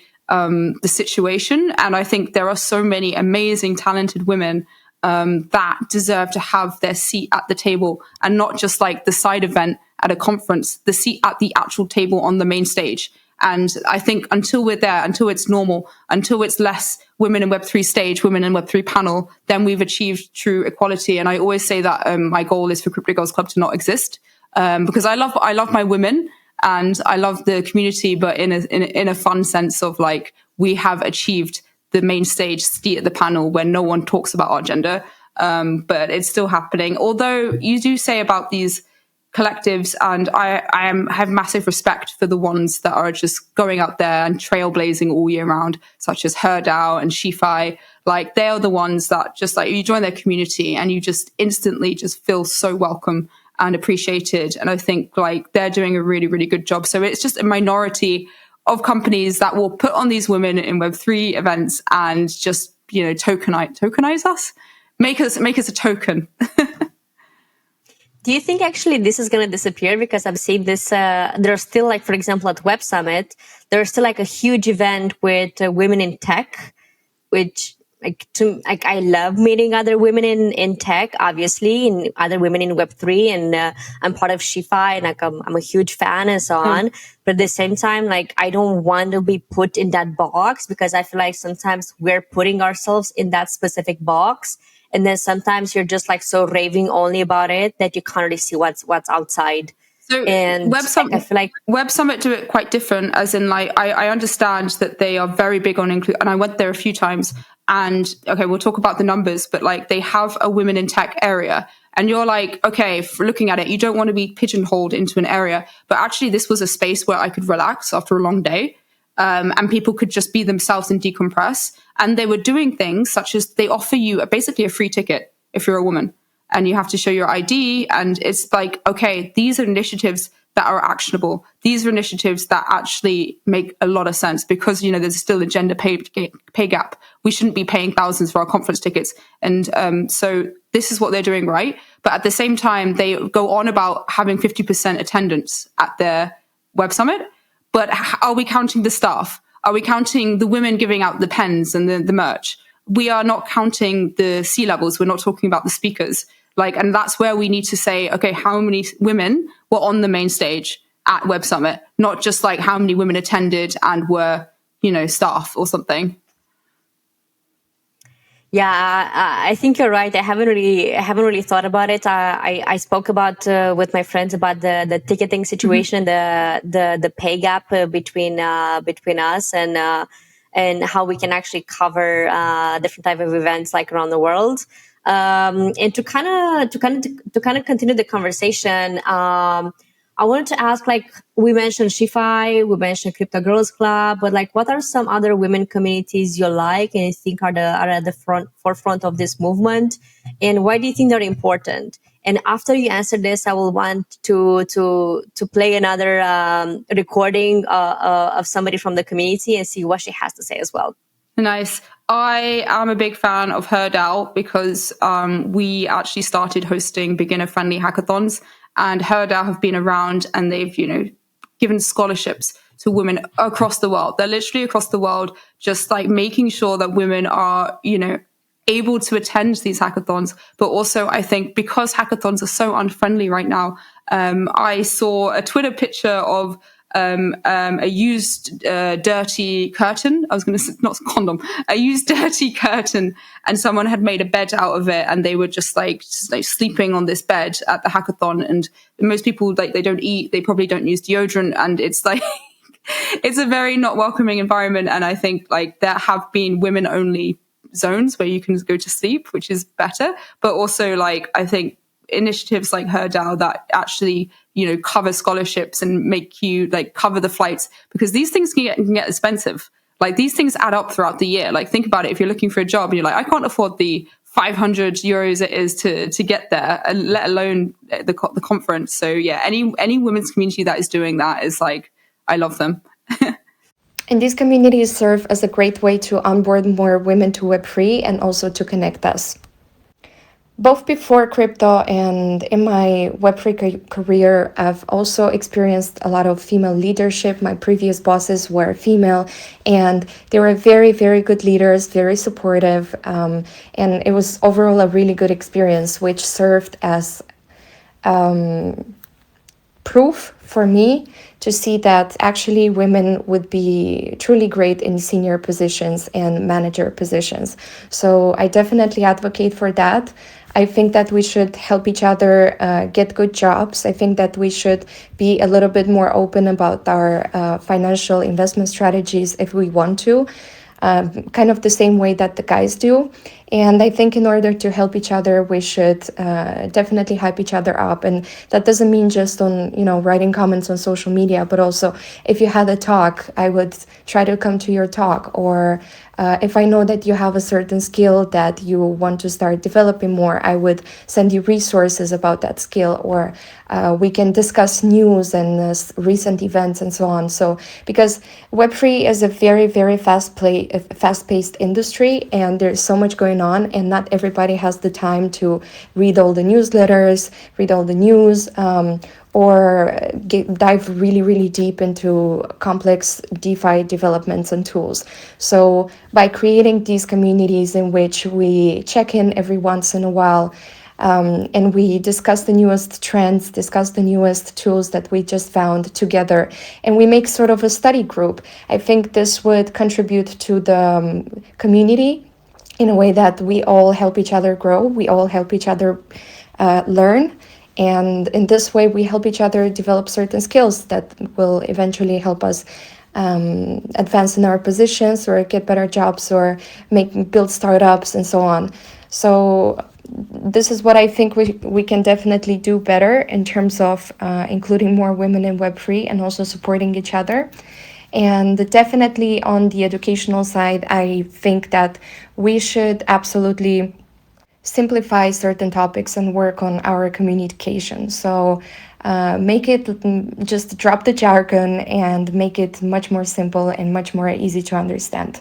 situation. And I think there are so many amazing, talented women that deserve to have their seat at the table, and not just like the side event at a conference, the seat at the actual table on the main stage. And I think until we're there, until it's normal, until it's less women in Web3 stage, women in Web3 panel, then we've achieved true equality. And I always say that my goal is for Crypto Girls Club to not exist, because I love my women, and I love the community, but in a fun sense of like, we have achieved the main stage seat at the panel where no one talks about our gender. But it's still happening. Although you do say about these collectives, and I have massive respect for the ones that are just going out there and trailblazing all year round, such as HerDAO and SheFi. Like, they are the ones that just like, you join their community and you just instantly just feel so welcome and appreciated. And I think like they're doing a really, really good job. So it's just a minority of companies that will put on these women in Web3 events and just, tokenize us, make us a token. Do you think actually this is going to disappear? Because I've seen this, there's still like, for example, at Web Summit, there's still like a huge event with women in tech, which I love meeting other women in tech, obviously, and other women in Web3, and I'm part of SheFi, and like I'm a huge fan and so on. But at the same time, like, I don't want to be put in that box, because I feel like sometimes we're putting ourselves in that specific box. And then sometimes you're just like so raving only about it that you can't really see what's outside. So And I feel like Web Summit do it quite different, as in like, I understand that they are very big on and I went there a few times, and okay, we'll talk about the numbers, but like they have a women in tech area, and you're like, okay, for looking at it, you don't want to be pigeonholed into an area, but actually this was a space where I could relax after a long day. And people could just be themselves and decompress. And they were doing things such as they offer you basically a free ticket if you're a woman, and you have to show your ID. And it's like, okay, these are initiatives that are actionable. These are initiatives that actually make a lot of sense, because, there's still a gender pay gap. We shouldn't be paying thousands for our conference tickets. And so this is what they're doing right. But at the same time, they go on about having 50% attendance at their Web Summit. But are we counting the staff? Are we counting the women giving out the pens and the merch? We are not counting the C-levels. We're not talking about the speakers. And that's where we need to say, okay, how many women were on the main stage at Web Summit? Not just like how many women attended and were, staff or something. Yeah, I think you're right. I haven't really thought about it. I spoke about with my friends about the ticketing situation, the pay gap between us, and how we can actually cover different type of events like around the world. And to kind of continue the conversation, I wanted to ask, like, we mentioned SheFi, we mentioned Crypto Girls Club, but like, what are some other women communities you like and you think are at the forefront of this movement, and why do you think they're important? And after you answer this, I will want to play another recording of somebody from the community and see what she has to say as well. Nice. I am a big fan of HerDAO because we actually started hosting beginner-friendly hackathons, and HerDAO have been around, and they've, given scholarships to women across the world. They're literally across the world, just like making sure that women are, able to attend these hackathons. But also, I think because hackathons are so unfriendly right now, I saw a Twitter picture of a used dirty curtain. I was going to say, not condom, a used dirty curtain, and someone had made a bed out of it, and they were just like sleeping on this bed at the hackathon. And most people, like, they don't eat, they probably don't use deodorant, and it's like it's a very not welcoming environment. And I think like there have been women only zones where you can go to sleep, which is better. But also, like, I think initiatives like her DAO that actually, cover scholarships and make you like cover the flights, because these things can get expensive. Like, these things add up throughout the year. Like, think about it. If you're looking for a job and you're like, I can't afford the 500 euros it is to get there, and let alone the conference. So yeah, any women's community that is doing that is like, I love them. And these communities serve as a great way to onboard more women to Web3 and also to connect us. Both before crypto and in my Web3 career, I've also experienced a lot of female leadership. My previous bosses were female, and they were very, very good leaders, very supportive. And it was overall a really good experience, which served as proof for me to see that actually women would be truly great in senior positions and manager positions. So I definitely advocate for that. I think that we should help each other get good jobs. I think that we should be a little bit more open about our financial investment strategies if we want to, kind of the same way that the guys do. And I think in order to help each other, we should definitely hype each other up. And that doesn't mean just on, writing comments on social media, but also if you had a talk, I would try to come to your talk. Or if I know that you have a certain skill that you want to start developing more, I would send you resources about that skill, or we can discuss news and recent events and so on. So because Web3 is a very, very fast-paced industry, and there's so much going on, and not everybody has the time to read all the newsletters, read all the news, or dive really, really deep into complex DeFi developments and tools. So by creating these communities in which we check in every once in a while, and we discuss the newest trends, discuss the newest tools that we just found together, and we make sort of a study group, I think this would contribute to the community in a way that we all help each other grow, we all help each other learn. And in this way, we help each other develop certain skills that will eventually help us advance in our positions, or get better jobs, or build startups and so on. So this is what I think we can definitely do better in terms of including more women in Web3 and also supporting each other. And definitely on the educational side, I think that we should absolutely simplify certain topics and work on our communication. So make it, just drop the jargon and make it much more simple and much more easy to understand.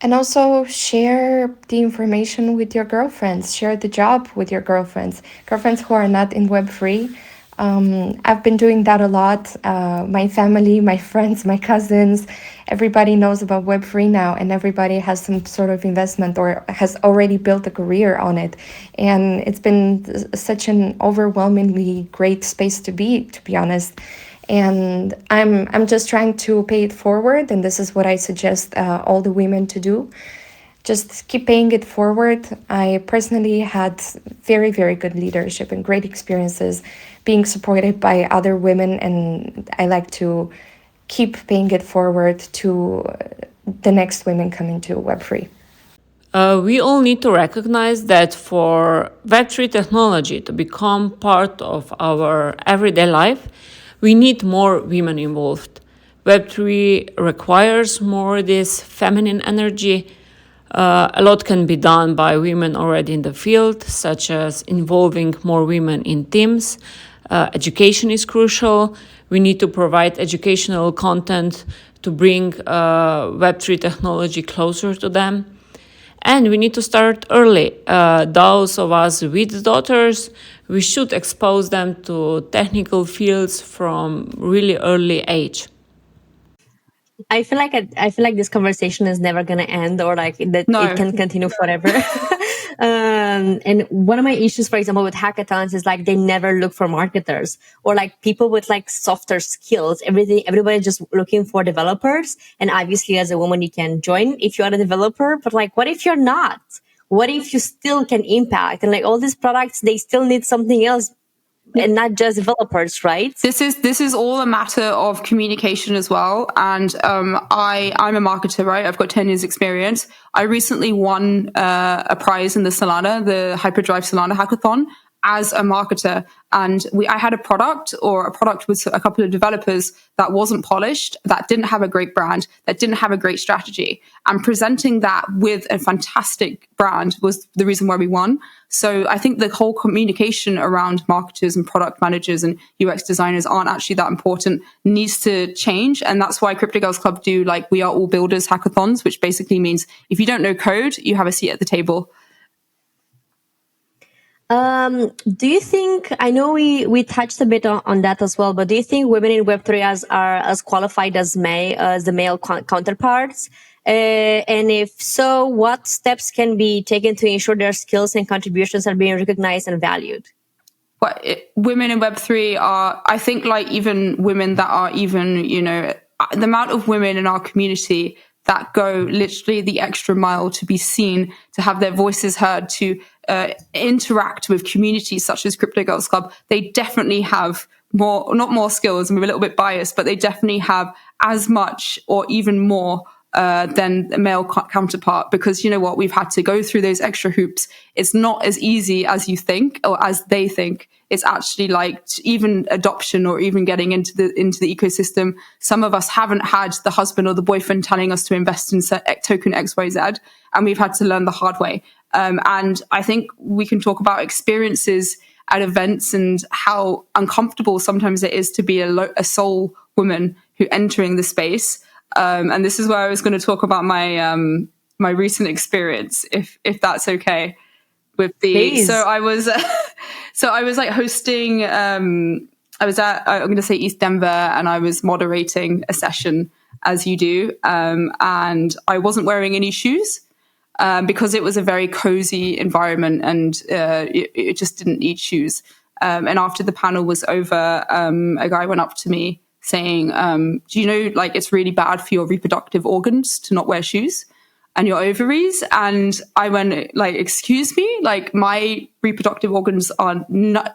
And also share the information with your girlfriends, share the job with your girlfriends who are not in Web3. I've been doing that a lot. My family, my friends, my cousins, everybody knows about Web3 now, and everybody has some sort of investment or has already built a career on it. And it's been such an overwhelmingly great space to be honest. And I'm just trying to pay it forward, and this is what I suggest all the women to do. Just keep paying it forward. I personally had very, very good leadership and great experiences being supported by other women, and I like to keep paying it forward to the next women coming to Web3. We all need to recognize that for Web3 technology to become part of our everyday life, we need more women involved. Web3 requires more this feminine energy. A lot can be done by women already in the field, such as involving more women in teams. Education is crucial. We need to provide educational content to bring Web3 technology closer to them. And we need to start early. Those of us with daughters, we should expose them to technical fields from really early age. I feel like this conversation is never gonna end, or like that it can continue forever. And one of my issues, for example, with hackathons is like they never look for marketers or like people with like softer skills. Everybody's just looking for developers. And obviously, as a woman, you can join if you are a developer. But like, what if you're not? What if you still can impact? And like all these products, they still need something else and not just developers, right? This is all a matter of communication as well. And I'm a marketer, right? I've got 10 years experience. I recently won a prize in the Hyperdrive Solana hackathon as a marketer. And I had a product with a couple of developers that wasn't polished, that didn't have a great brand, that didn't have a great strategy. And presenting that with a fantastic brand was the reason why we won. So I think the whole communication around marketers and product managers and UX designers aren't actually that important, needs to change. And that's why Crypto Girls Club do We Are All Builders hackathons, which basically means if you don't know code, you have a seat at the table. Do you think, I know we touched a bit on that as well, but do you think women in Web3 are as qualified as the male counterparts? And if so, what steps can be taken to ensure their skills and contributions are being recognized and valued? Women in Web3 are, I think, even women that are even, the amount of women in our community that go literally the extra mile to be seen, to have their voices heard, to interact with communities such as Crypto Girls Club, they definitely have not more skills, and we're a little bit biased, but they definitely have as much or even more than a male counterpart, because you know what, we've had to go through those extra hoops. It's not as easy as you think or as they think. It's actually even adoption or even getting into the ecosystem. Some of us haven't had the husband or the boyfriend telling us to invest in token XYZ, and we've had to learn the hard way. And I think we can talk about experiences at events and how uncomfortable sometimes it is to be a sole woman who entering the space. And this is where I was going to talk about my my recent experience, if that's okay with the. Please. So I was hosting. I was at, I'm going to say, East Denver, and I was moderating a session, as you do, and I wasn't wearing any shoes because it was a very cozy environment, and it just didn't need shoes. And after the panel was over, a guy went up to me saying, do you know, it's really bad for your reproductive organs to not wear shoes and your ovaries? And I went, excuse me, my reproductive organs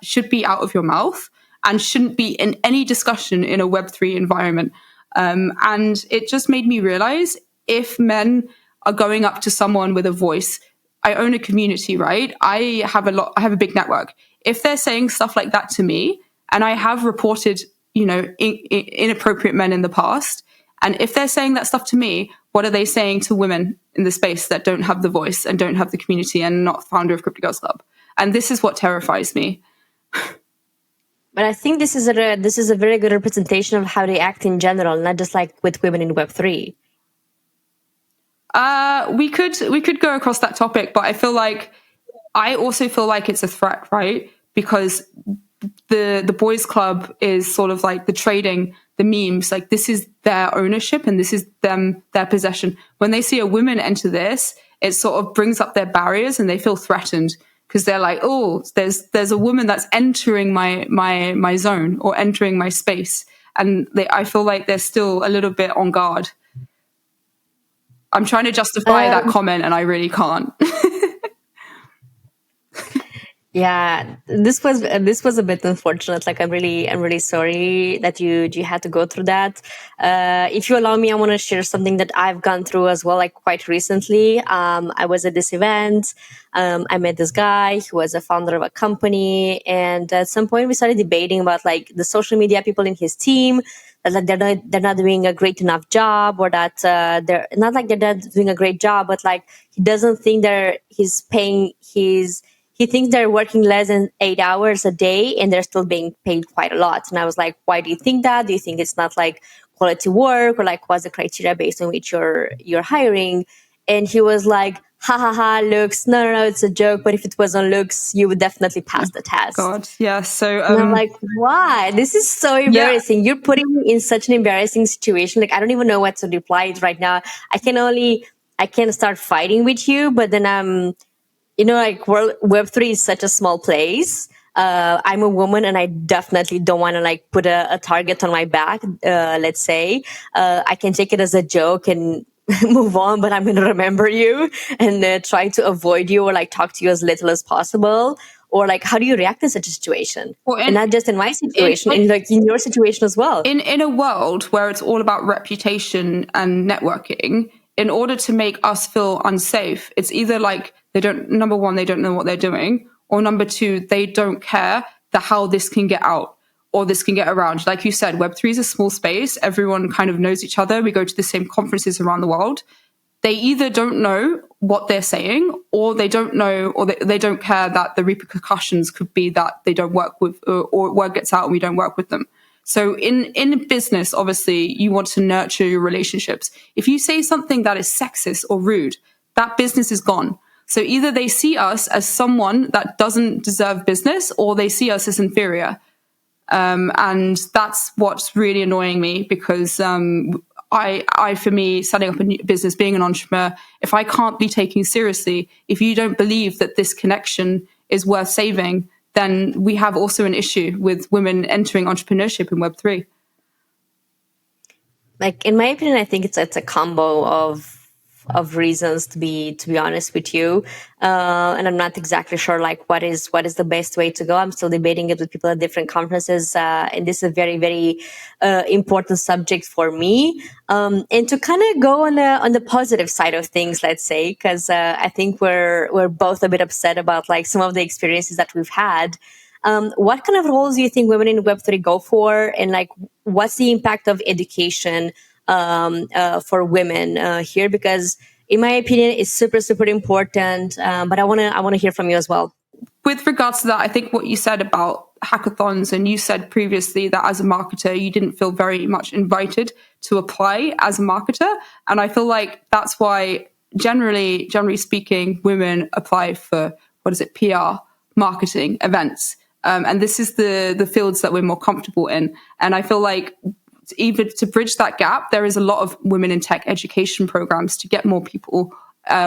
should be out of your mouth and shouldn't be in any discussion in a Web3 environment. And it just made me realize, if men are going up to someone with a voice, I own a community, right? I have a big network. If they're saying stuff like that to me, and I have reported, inappropriate men in the past, and if they're saying that stuff to me, what are they saying to women in the space that don't have the voice and don't have the community and not founder of Crypto Girls Club? And this is what terrifies me. But I think this is a very good representation of how they act in general, not just with women in Web3. We could go across that topic, but I also feel like it's a threat, right? Because the boys club is sort of the trading, the memes, this is their ownership and this is their possession. When they see a woman enter this, it sort of brings up their barriers and they feel threatened, because they're like, oh, there's a woman that's entering my zone or entering my space. And I feel like they're still a little bit on guard. I'm trying to justify that comment, and I really can't. Yeah, this was a bit unfortunate. I'm really sorry that you had to go through that. If you allow me, I want to share something that I've gone through as well, quite recently. I was at this event. I met this guy who was a founder of a company, and at some point we started debating about the social media people in his team, that they're not doing a great enough job, or that they're not doing a great job, but he doesn't think he's paying he thinks they're working less than 8 hours a day and they're still being paid quite a lot. And I was like, why do you think that? Do you think it's not quality work, or what's the criteria based on which you're hiring? And he was like, ha ha ha, looks. No, it's a joke. But if it was on looks, you would definitely pass the test. God, yeah. So and I'm like, why? This is so embarrassing. Yeah. You're putting me in such an embarrassing situation. I don't even know what to reply right now. I can start fighting with you, but then I'm, Web3 is such a small place. I'm a woman and I definitely don't want to put a target on my back. Let's say, I can take it as a joke and move on, but I'm going to remember you and try to avoid you or talk to you as little as possible. Or like, how do you react in such a situation? And not just in my situation, in your situation as well. In a world where it's all about reputation and networking, in order to make us feel unsafe, it's either like number one, they don't know what they're doing, or number two, they don't care how this can get out or this can get around. Like you said, Web3 is a small space. Everyone kind of knows each other. We go to the same conferences around the world. They either don't know what they're saying, or they don't know, or they don't care that the repercussions could be that they don't work with, or word gets out and we don't work with them. So in business, obviously, you want to nurture your relationships. If you say something that is sexist or rude, that business is gone. So either they see us as someone that doesn't deserve business, or they see us as inferior. And that's what's really annoying me, because I, for me, setting up a new business, being an entrepreneur, if I can't be taken seriously, if you don't believe that this connection is worth saving, then we have also an issue with women entering entrepreneurship in Web3. Like, in my opinion, I think it's a combo of reasons, to be honest with you, and I'm not exactly sure like what is the best way to go. I'm still debating it with people at different conferences, and this is a very, very important subject for me. And to kind of go on the positive side of things, let's say, because I think we're both a bit upset about like some of the experiences that we've had. What kind of roles do you think women in Web3 go for, and like what's the impact of education for women here? Because in my opinion, it's super, super important. But I want to hear from you as well. With regards to that, I think what you said about hackathons, and you said previously that as a marketer, you didn't feel very much invited to apply as a marketer. And I feel like that's why generally speaking, women apply for, PR, marketing, events. And this is the fields that we're more comfortable in. And I feel like even to bridge that gap, there is a lot of women in tech education programs to get more people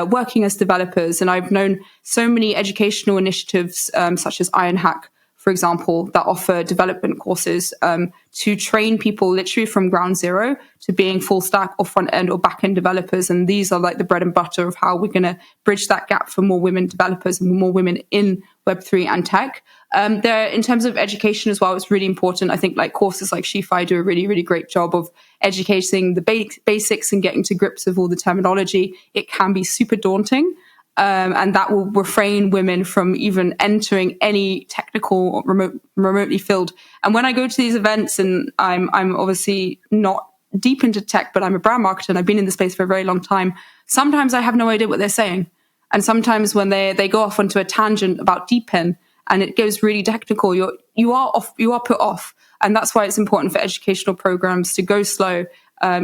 working as developers. And I've known so many educational initiatives, such as Ironhack, for example, that offer development courses to train people literally from ground zero to being full stack or front end or back end developers. And these are like the bread and butter of how we're going to bridge that gap for more women developers and more women in Web3 and tech. There, in terms of education as well, it's really important. I think like courses like SheFi do a really, really great job of educating the basics and getting to grips with all the terminology. It can be super daunting. And that will refrain women from even entering any technical or remotely filled. And when I go to these events, and I'm obviously not deep into tech, but I'm a brand marketer and I've been in the space for a very long time, sometimes I have no idea what they're saying. And sometimes when they go off onto a tangent about DeepIn and it goes really technical, you are put off. And that's why it's important for educational programs to go slow,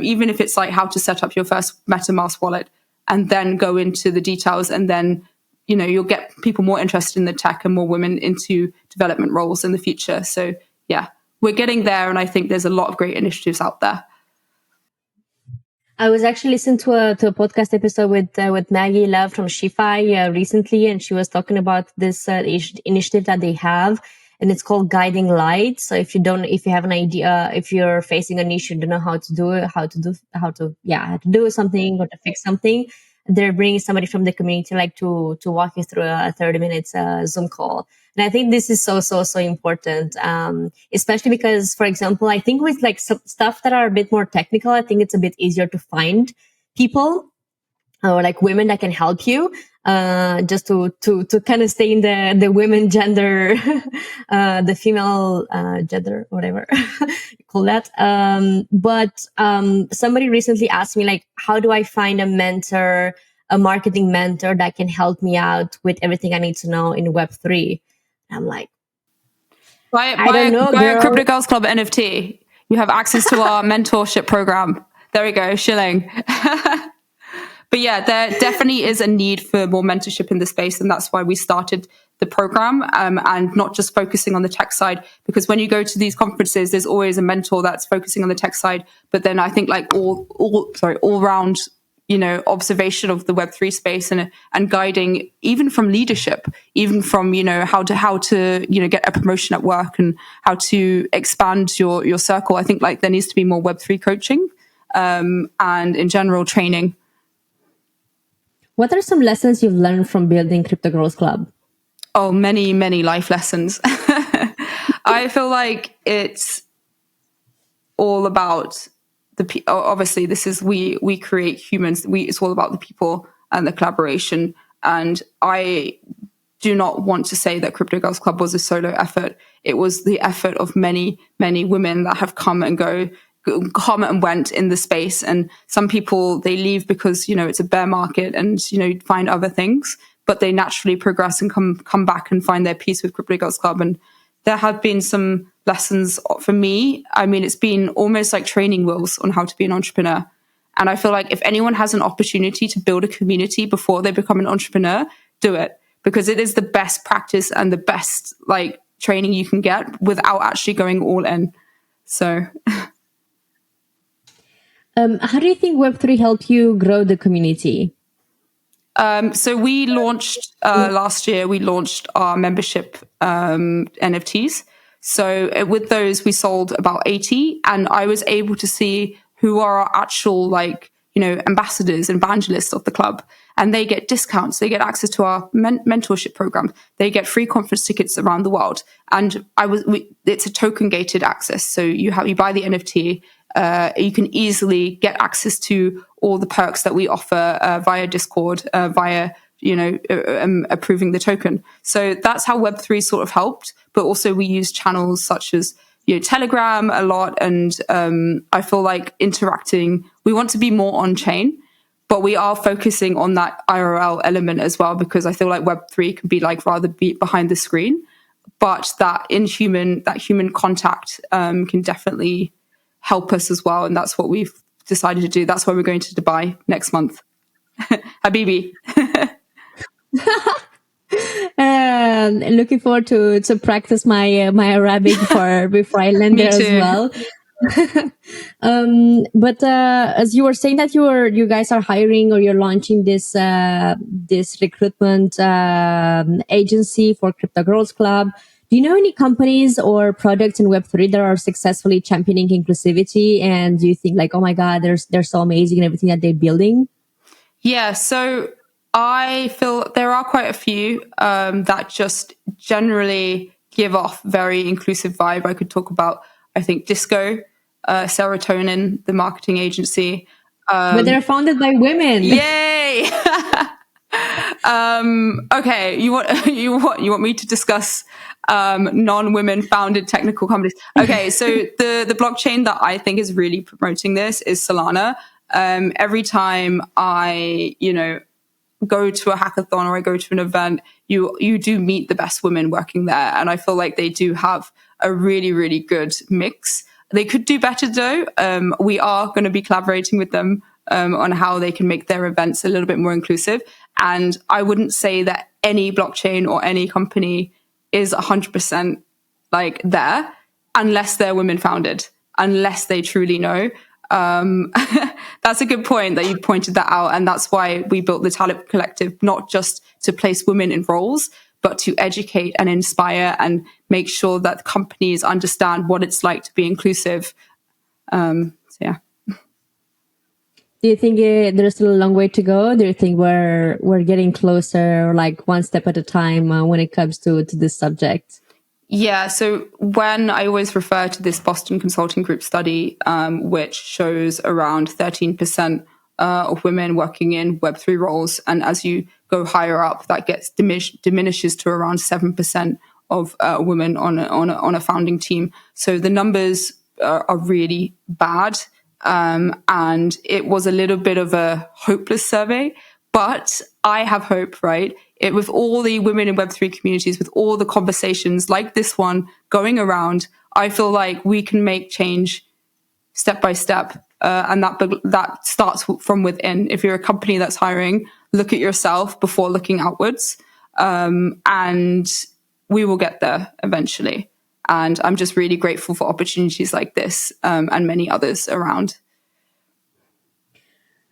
even if it's like how to set up your first MetaMask wallet, and then go into the details, and then, you'll get people more interested in the tech and more women into development roles in the future. So yeah, we're getting there. And I think there's a lot of great initiatives out there. I was actually listening to a podcast episode with Maggie Love from SheFi recently, and she was talking about this initiative that they have, and it's called Guiding Light. So if you have an idea, if you're facing an issue, don't know how to do it, how to do something or to fix something, they're bringing somebody from the community like to walk you through a 30 minutes Zoom call. And I think this is so important, especially because, for example, I think with like some stuff that are a bit more technical, I think it's a bit easier to find people or like women that can help you, just to kind of stay in the women gender, the female gender, whatever you call that. But somebody recently asked me, like, how do I find a mentor, a marketing mentor that can help me out with everything I need to know in Web3? I'm like, I don't know, buy girl. a Crypto Girls Club NFT. You have access to our mentorship program. There we go, shilling. But yeah, there definitely is a need for more mentorship in the space. And that's why we started the program, and not just focusing on the tech side. Because when you go to these conferences, there's always a mentor that's focusing on the tech side. But then I think like all round, observation of the Web3 space and guiding, even from leadership, even from, how to get a promotion at work and how to expand your circle. I think like there needs to be more Web3 coaching, and in general training. What are some lessons you've learned from building Crypto Girls Club? Oh, many, many life lessons. I feel like it's all about obviously this is we create humans. It's all about the people and the collaboration. And I do not want to say that Crypto Girls Club was a solo effort. It was the effort of many, many women that have come and went in the space. And some people, they leave because, it's a bear market and, find other things, but they naturally progress and come back and find their peace with Crypto Girls Club. And there have been some lessons for me. I mean, it's been almost like training wheels on how to be an entrepreneur. And I feel like if anyone has an opportunity to build a community before they become an entrepreneur, do it, because it is the best practice and the best training you can get without actually going all in. So how do you think Web3 helped you grow the community? So we launched last year, we launched our membership NFTs. So with those, we sold about 80, and I was able to see who are our actual ambassadors and evangelists of the club. And they get discounts. They get access to our mentorship program. They get free conference tickets around the world. And it's a token gated access. So you buy the NFT. You can easily get access to all the perks that we offer via Discord, via approving the token. So that's how Web3 sort of helped. But also we use channels such as Telegram a lot, and I feel like interacting. We want to be more on chain, but we are focusing on that IRL element as well, because I feel like Web3 can be rather be behind the screen, but that human contact can definitely help us as well, and that's what we've decided to do. That's why we're going to Dubai next month. Habibi. Looking forward to practice my Arabic before I land there as well. But as you were saying that you guys are hiring, or you're launching this recruitment agency for Crypto Girls Club. Do you know any companies or products in Web3 that are successfully championing inclusivity? And do you think oh my God, they're so amazing in everything that they're building? Yeah, so I feel there are quite a few that just generally give off very inclusive vibe. I could talk about, I think, Disco, Serotonin, the marketing agency. But they're founded by women. Yay! Okay, you want me to discuss non-women founded technical companies? Okay, so the blockchain that I think is really promoting this is Solana. Every time I go to a hackathon or I go to an event, you do meet the best women working there, and I feel like they do have a really, really good mix. They could do better though. We are going to be collaborating with them on how they can make their events a little bit more inclusive. And I wouldn't say that any blockchain or any company is 100% there unless they're women founded, unless they truly know. That's a good point that you pointed that out. And that's why we built the Talent Collective, not just to place women in roles, but to educate and inspire and make sure that companies understand what it's like to be inclusive. So yeah. Do you think there's still a long way to go? Do you think we're getting closer, one step at a time when it comes to this subject? Yeah, so when I always refer to this Boston Consulting Group study, which shows around 13% of women working in Web3 roles, and as you go higher up, that gets diminishes to around 7% of women on a founding team. So the numbers are really bad, and it was a little bit of a hopeless survey. But I have hope, right? With all the women in Web3 communities, with all the conversations like this one going around, I feel like we can make change step by step. And that starts from within. If you're a company that's hiring, look at yourself before looking outwards. And we will get there eventually. And I'm just really grateful for opportunities like this and many others around.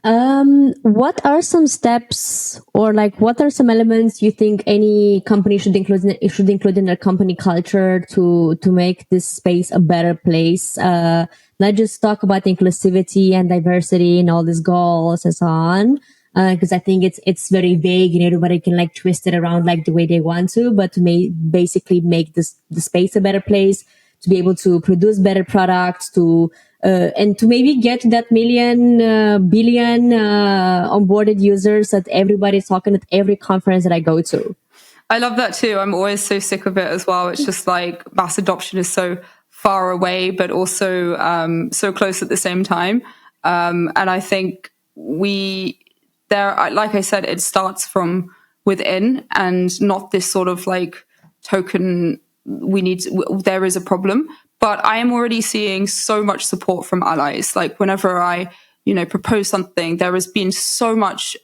What are some steps, or what are some elements you think any company should include in their company culture to make this space a better place? Not just talk about inclusivity and diversity and all these goals and so on, because I think it's very vague and everybody can like twist it around like the way they want to, but to basically make the space a better place, to be able to produce better products, and to maybe get that billion onboarded users that everybody's talking at every conference that I go to. I love that too. I'm always so sick of it as well. It's just like mass adoption is so far away, but also so close at the same time. And I think like I said, it starts from within and not this sort of like token. There is a problem, but I am already seeing so much support from allies. Like whenever I, propose something, there has been so much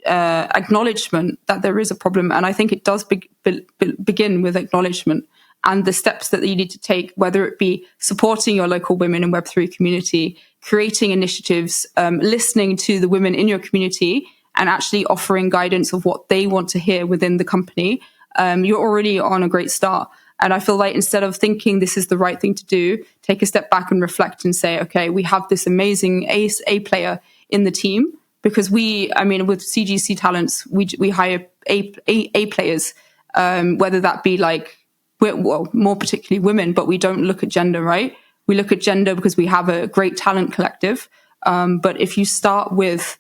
acknowledgement that there is a problem. And I think it does begin with acknowledgement and the steps that you need to take, whether it be supporting your local women in Web3 community, creating initiatives, listening to the women in your community and actually offering guidance of what they want to hear within the company. You're already on a great start. And I feel like instead of thinking this is the right thing to do, take a step back and reflect and say, okay, we have this amazing A player in the team. Because with CGC Talents, we hire A players, whether that be like, more particularly women, but we don't look at gender, right? We look at gender because we have a great talent collective. But if you start with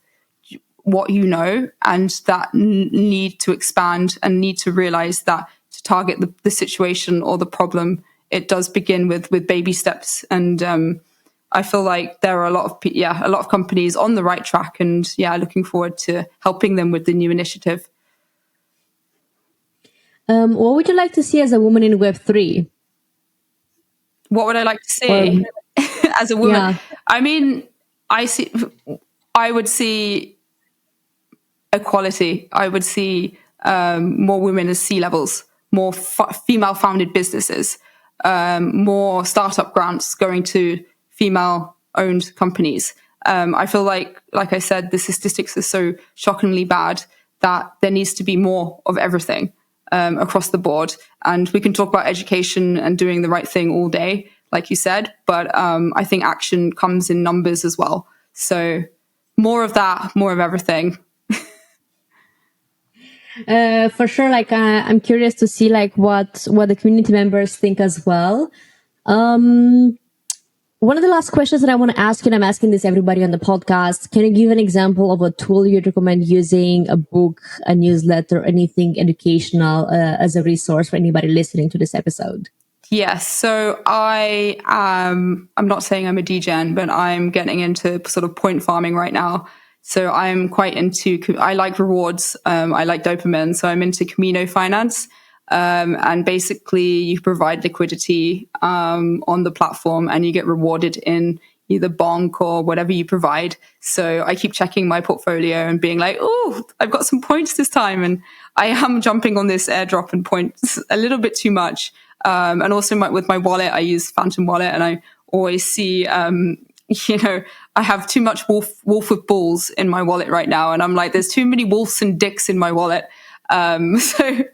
what you know and that need to expand and need to realize that to target the situation or the problem, it does begin with baby steps. And I feel like there are a lot of companies on the right track, and looking forward to helping them with the new initiative. What would you like to see as a woman in Web3? What would I like to see as a woman? Yeah. I mean, I would see equality. I would see more women as C-levels, more female-founded businesses, more startup grants going to female-owned companies. I feel like I said, the statistics are so shockingly bad that there needs to be more of everything across the board. And we can talk about education and doing the right thing all day, like you said, but I think action comes in numbers as well. So more of that, more of everything. For sure, like I'm curious to see like what the community members think as well. One of the last questions that I want to ask you, and I'm asking this everybody on the podcast, can you give an example of a tool you'd recommend using, a book, a newsletter, anything educational as a resource for anybody listening to this episode? Yes. So I'm not saying I'm a degen, but I'm getting into sort of point farming right now. So I'm quite I like rewards. I like dopamine. So I'm into Camino Finance. And basically you provide liquidity on the platform and you get rewarded in either bonk or whatever you provide. So I keep checking my portfolio and being like, oh, I've got some points this time. And I am jumping on this airdrop and points a little bit too much. And also with my wallet, I use Phantom Wallet, and I always see, I have too much wolf with balls in my wallet right now. And I'm like, there's too many wolves and dicks in my wallet. So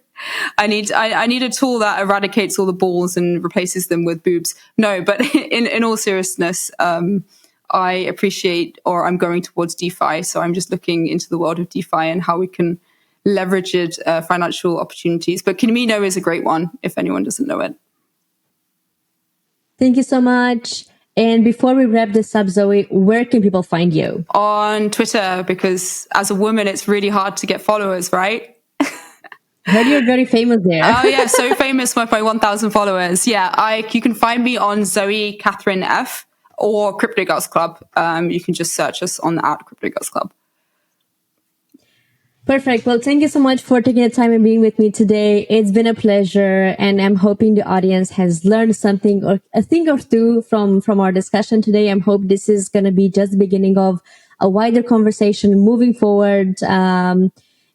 I need a tool that eradicates all the balls and replaces them with boobs. No, but in all seriousness, I appreciate, or I'm going towards DeFi. So I'm just looking into the world of DeFi and how we can leverage it, financial opportunities. But Camino is a great one if anyone doesn't know it. Thank you so much. And before we wrap this up, Zoe, where can people find you? On Twitter, because as a woman, it's really hard to get followers, right? I heard you're very famous there. Oh yeah, so famous with my 1,000 followers. Yeah, you can find me on Zoe Catherine F or Crypto Girls Club. You can just search us on @Crypto Girls Club. Perfect. Well, thank you so much for taking the time and being with me today. It's been a pleasure, and I'm hoping the audience has learned something or a thing or two from our discussion today. I hope this is going to be just the beginning of a wider conversation moving forward.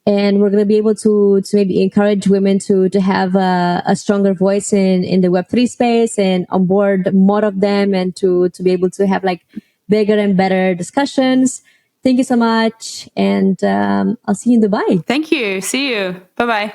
And we're going to be able to maybe encourage women to have a stronger voice in the Web3 space and onboard more of them, and to be able to have like bigger and better discussions. Thank you so much. And I'll see you in Dubai. Thank you. See you. Bye-bye.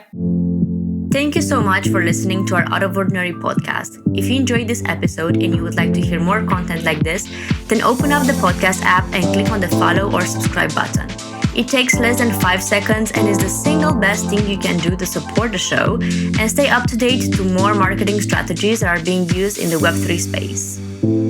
Thank you so much for listening to our Out of Ordinary podcast. If you enjoyed this episode and you would like to hear more content like this, then open up the podcast app and click on the follow or subscribe button. It takes less than 5 seconds and is the single best thing you can do to support the show and stay up to date to more marketing strategies that are being used in the Web3 space.